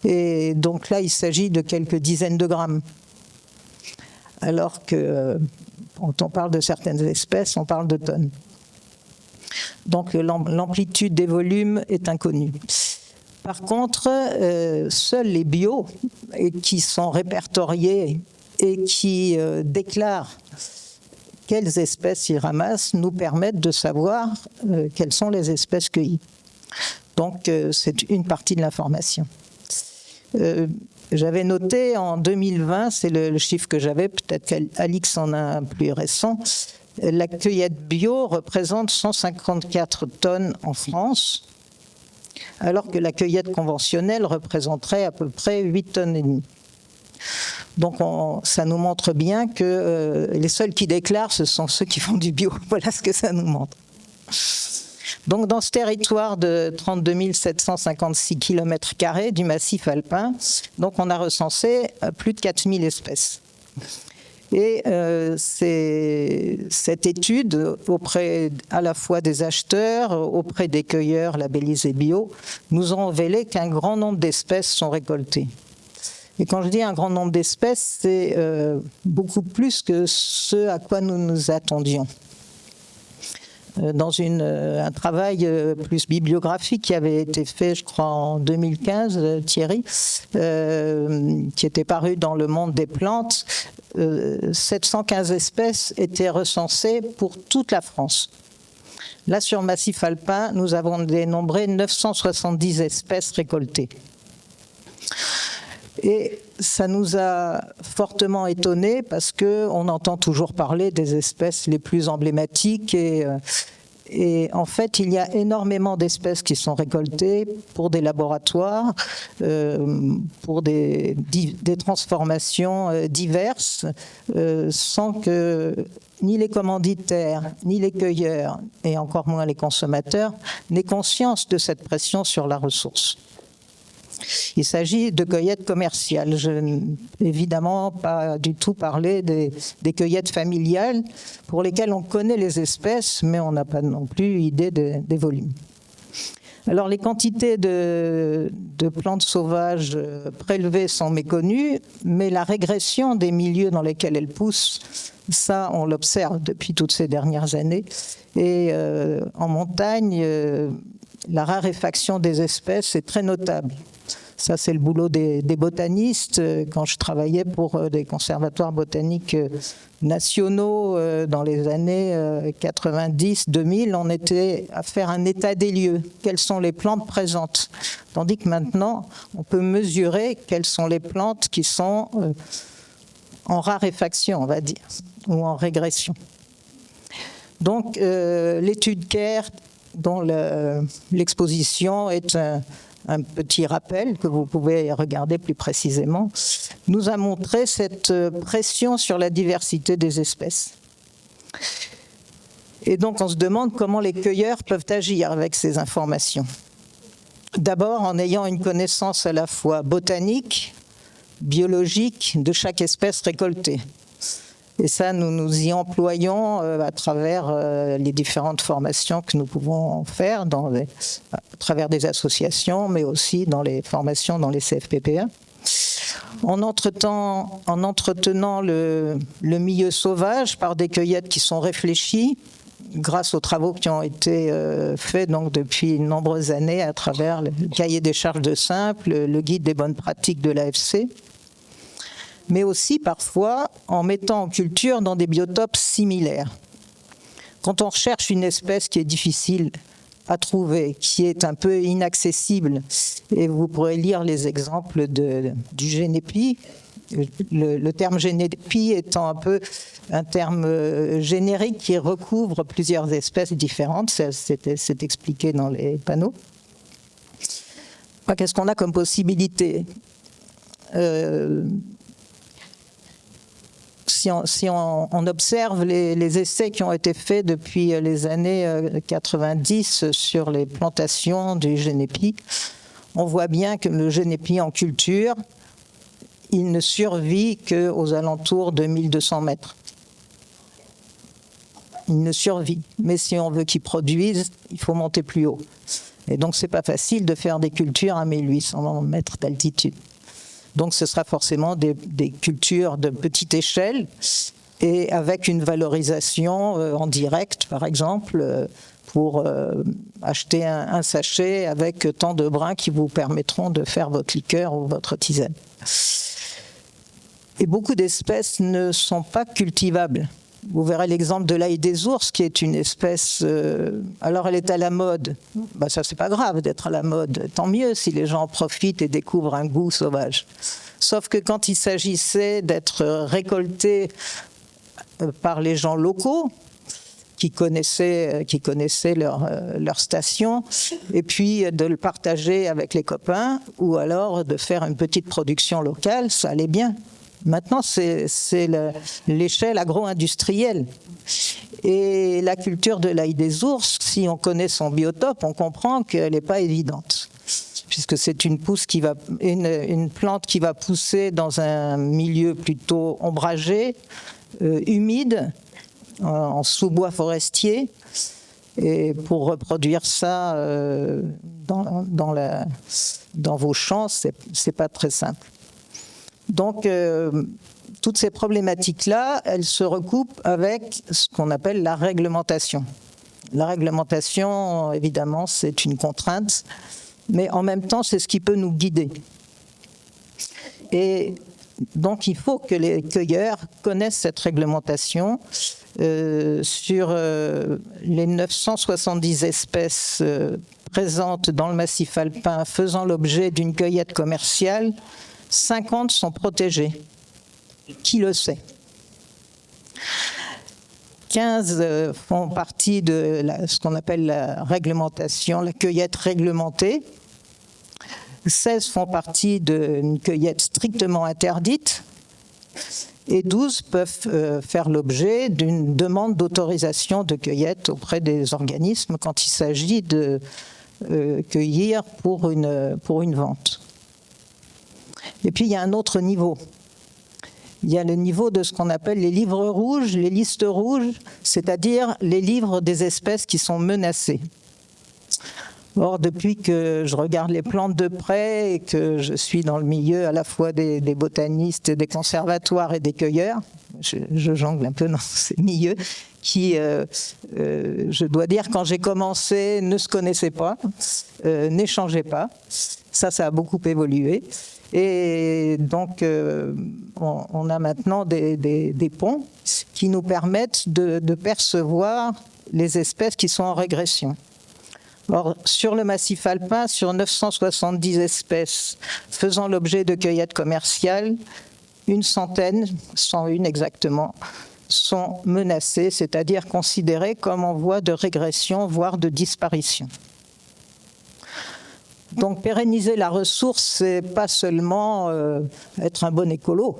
Et donc là, il s'agit de quelques dizaines de grammes. Alors que quand on parle de certaines espèces, on parle de tonnes. Donc l'amplitude des volumes est inconnue. Par contre, seuls les bio qui sont répertoriés et qui déclarent quelles espèces ils ramassent nous permettent de savoir quelles sont les espèces cueillies. Donc c'est une partie de l'information. J'avais noté en 2020, c'est le chiffre que j'avais, peut-être qu'Alix en a un plus récent, la cueillette bio représente 154 tonnes en France, alors que la cueillette conventionnelle représenterait à peu près 8 tonnes et demie. Donc ça nous montre bien que les seuls qui déclarent, ce sont ceux qui font du bio. Voilà ce que ça nous montre. Donc dans ce territoire de 32 756 km² du massif alpin, donc on a recensé plus de 4000 espèces. Et cette étude, auprès à la fois des acheteurs, auprès des cueilleurs labellisés bio, nous ont révélé qu'un grand nombre d'espèces sont récoltées. Et quand je dis un grand nombre d'espèces, c'est beaucoup plus que ce à quoi nous nous attendions. Dans un travail plus bibliographique qui avait été fait, je crois, en 2015, Thierry, qui était paru dans Le Monde des plantes, 715 espèces étaient recensées pour toute la France. Là, sur Massif alpin, nous avons dénombré 970 espèces récoltées. Et ça nous a fortement étonnés parce qu'on entend toujours parler des espèces les plus emblématiques et en fait, il y a énormément d'espèces qui sont récoltées pour des laboratoires, pour des transformations diverses, sans que ni les commanditaires, ni les cueilleurs, et encore moins les consommateurs, n'aient conscience de cette pression sur la ressource. Il s'agit de cueillettes commerciales. Je n'ai évidemment pas du tout parlé des cueillettes familiales pour lesquelles on connaît les espèces, mais on n'a pas non plus idée des volumes. Alors les quantités de plantes sauvages prélevées sont méconnues, mais la régression des milieux dans lesquels elles poussent, ça on l'observe depuis toutes ces dernières années. Et en montagne, la raréfaction des espèces est très notable. Ça, c'est le boulot des botanistes. Quand je travaillais pour des conservatoires botaniques nationaux dans les années 90-2000, on était à faire un état des lieux. Quelles sont les plantes présentes? Tandis que maintenant, on peut mesurer quelles sont les plantes qui sont en raréfaction, on va dire, ou en régression. Donc, l'étude CARE, dont l'exposition est un petit rappel que vous pouvez regarder plus précisément, nous a montré cette pression sur la diversité des espèces. Et donc, on se demande comment les cueilleurs peuvent agir avec ces informations. D'abord, en ayant une connaissance à la fois botanique, biologique de chaque espèce récoltée. Et ça, nous nous y employons à travers les différentes formations que nous pouvons faire à travers des associations, mais aussi dans les formations dans les CFPPA. En entretenant le milieu sauvage par des cueillettes qui sont réfléchies, grâce aux travaux qui ont été faits donc, depuis de nombreuses années à travers le cahier des charges de simple, le guide des bonnes pratiques de l'AFC, mais aussi parfois en mettant en culture dans des biotopes similaires. Quand on recherche une espèce qui est difficile à trouver, qui est un peu inaccessible, et vous pourrez lire les exemples du génépi, le terme génépi étant un peu un terme générique qui recouvre plusieurs espèces différentes, c'est expliqué dans les panneaux. Qu'est-ce qu'on a comme possibilité ? Si on observe les essais qui ont été faits depuis les années 90 sur les plantations du génépi, on voit bien que le génépi en culture, il ne survit qu'aux alentours de 1200 mètres. Il ne survit. Mais si on veut qu'il produise, il faut monter plus haut. Et donc, c'est pas facile de faire des cultures à 1800 mètres d'altitude. Donc ce sera forcément des cultures de petite échelle et avec une valorisation en direct, par exemple, pour acheter un sachet avec tant de brins qui vous permettront de faire votre liqueur ou votre tisane. Et beaucoup d'espèces ne sont pas cultivables. Vous verrez l'exemple de l'ail des ours, qui est une espèce... alors, elle est à la mode. Ça, c'est pas grave d'être à la mode. Tant mieux si les gens en profitent et découvrent un goût sauvage. Sauf que quand il s'agissait d'être récolté par les gens locaux, qui connaissaient leur station, et puis de le partager avec les copains, ou alors de faire une petite production locale, ça allait bien. Maintenant, c'est l'échelle agro-industrielle. Et la culture de l'ail des ours, si on connaît son biotope, on comprend qu'elle n'est pas évidente. Puisque c'est une plante qui va pousser dans un milieu plutôt ombragé, humide, en sous-bois forestier. Et pour reproduire ça dans vos champs, c'est pas très simple. Donc, toutes ces problématiques-là, elles se recoupent avec ce qu'on appelle la réglementation. La réglementation, évidemment, c'est une contrainte, mais en même temps, c'est ce qui peut nous guider. Et donc, il faut que les cueilleurs connaissent cette réglementation. Sur les 970 espèces présentes dans le massif alpin faisant l'objet d'une cueillette commerciale, 50 sont protégés. Qui le sait ? 15 font partie de ce qu'on appelle la réglementation, la cueillette réglementée. 16 font partie d'une cueillette strictement interdite. Et 12 peuvent faire l'objet d'une demande d'autorisation de cueillette auprès des organismes quand il s'agit de cueillir pour une vente. Et puis, il y a un autre niveau. Il y a le niveau de ce qu'on appelle les livres rouges, les listes rouges, c'est-à-dire les livres des espèces qui sont menacées. Or, depuis que je regarde les plantes de près et que je suis dans le milieu à la fois des botanistes, des conservatoires et des cueilleurs, je jongle un peu dans ces milieux, qui, je dois dire, quand j'ai commencé, ne se connaissaient pas, n'échangeaient pas. Ça a beaucoup évolué. Et donc, on a maintenant des ponts qui nous permettent de percevoir les espèces qui sont en régression. Or, sur le massif alpin, sur 970 espèces faisant l'objet de cueillettes commerciales, une centaine, 101 exactement, sont menacées, c'est-à-dire considérées comme en voie de régression, voire de disparition. Donc, pérenniser la ressource, c'est pas seulement être un bon écolo,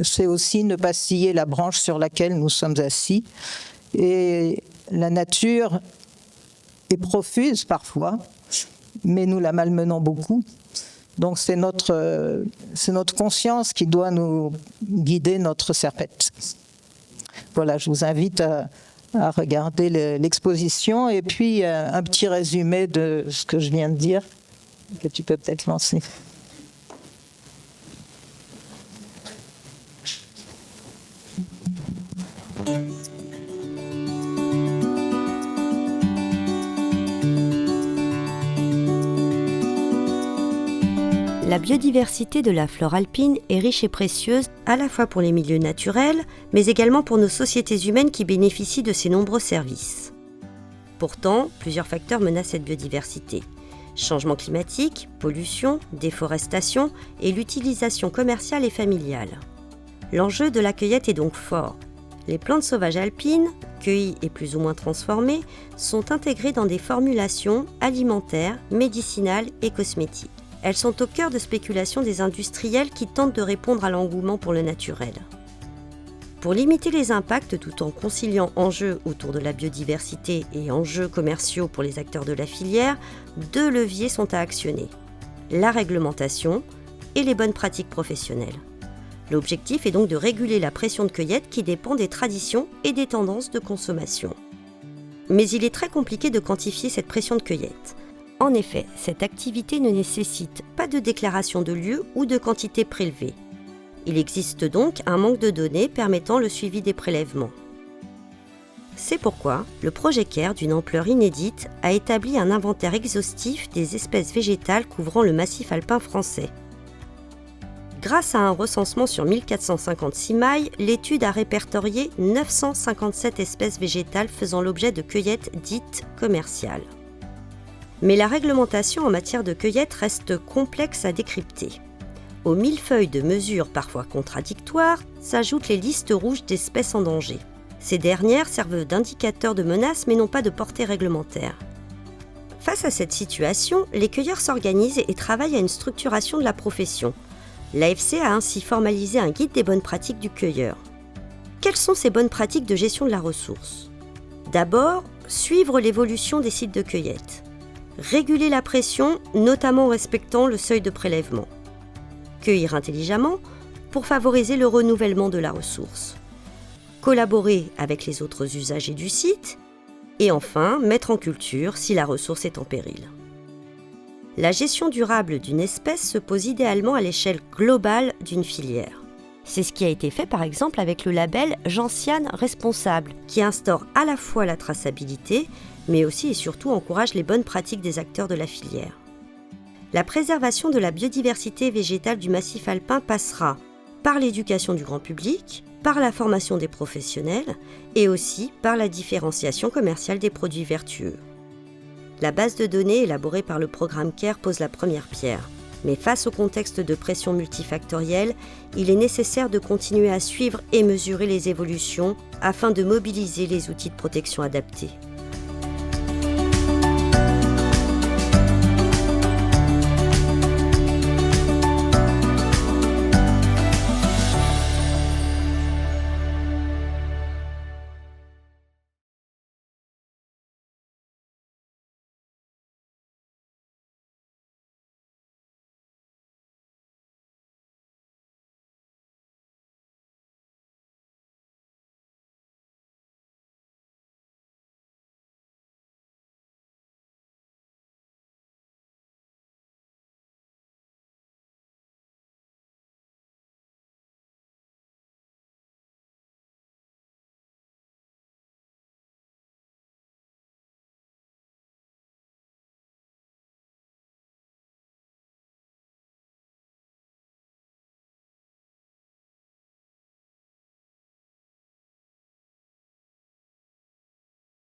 c'est aussi ne pas scier la branche sur laquelle nous sommes assis. Et la nature est profuse parfois, mais nous la malmenons beaucoup. Donc c'est notre conscience qui doit nous guider notre serpette. Voilà, je vous invite à regarder l'exposition et puis un petit résumé de ce que je viens de dire, que tu peux peut-être lancer. La biodiversité de la flore alpine est riche et précieuse à la fois pour les milieux naturels, mais également pour nos sociétés humaines qui bénéficient de ces nombreux services. Pourtant, plusieurs facteurs menacent cette biodiversité. Changement climatique, pollution, déforestation et l'utilisation commerciale et familiale. L'enjeu de la cueillette est donc fort. Les plantes sauvages alpines, cueillies et plus ou moins transformées, sont intégrées dans des formulations alimentaires, médicinales et cosmétiques. Elles sont au cœur de spéculations des industriels qui tentent de répondre à l'engouement pour le naturel. Pour limiter les impacts tout en conciliant enjeux autour de la biodiversité et enjeux commerciaux pour les acteurs de la filière, 2 leviers sont à actionner: la réglementation et les bonnes pratiques professionnelles. L'objectif est donc de réguler la pression de cueillette qui dépend des traditions et des tendances de consommation. Mais il est très compliqué de quantifier cette pression de cueillette. En effet, cette activité ne nécessite pas de déclaration de lieu ou de quantité prélevée. Il existe donc un manque de données permettant le suivi des prélèvements. C'est pourquoi le projet CARE, d'une ampleur inédite, a établi un inventaire exhaustif des espèces végétales couvrant le massif alpin français. Grâce à un recensement sur 1456 mailles, l'étude a répertorié 957 espèces végétales faisant l'objet de cueillettes dites commerciales. Mais la réglementation en matière de cueillette reste complexe à décrypter. Aux millefeuilles de mesures parfois contradictoires s'ajoutent les listes rouges d'espèces en danger. Ces dernières servent d'indicateurs de menace mais n'ont pas de portée réglementaire. Face à cette situation, les cueilleurs s'organisent et travaillent à une structuration de la profession. L'AFC a ainsi formalisé un guide des bonnes pratiques du cueilleur. Quelles sont ces bonnes pratiques de gestion de la ressource ? D'abord, suivre l'évolution des sites de cueillette. Réguler la pression, notamment en respectant le seuil de prélèvement. Cueillir intelligemment pour favoriser le renouvellement de la ressource. Collaborer avec les autres usagers du site. Et enfin, mettre en culture si la ressource est en péril. La gestion durable d'une espèce se pose idéalement à l'échelle globale d'une filière. C'est ce qui a été fait par exemple avec le label Gentiane Responsable, qui instaure à la fois la traçabilité, mais aussi et surtout encourage les bonnes pratiques des acteurs de la filière. La préservation de la biodiversité végétale du massif alpin passera par l'éducation du grand public, par la formation des professionnels et aussi par la différenciation commerciale des produits vertueux. La base de données élaborée par le programme CARE pose la première pierre. Mais face au contexte de pression multifactorielle, il est nécessaire de continuer à suivre et mesurer les évolutions afin de mobiliser les outils de protection adaptés.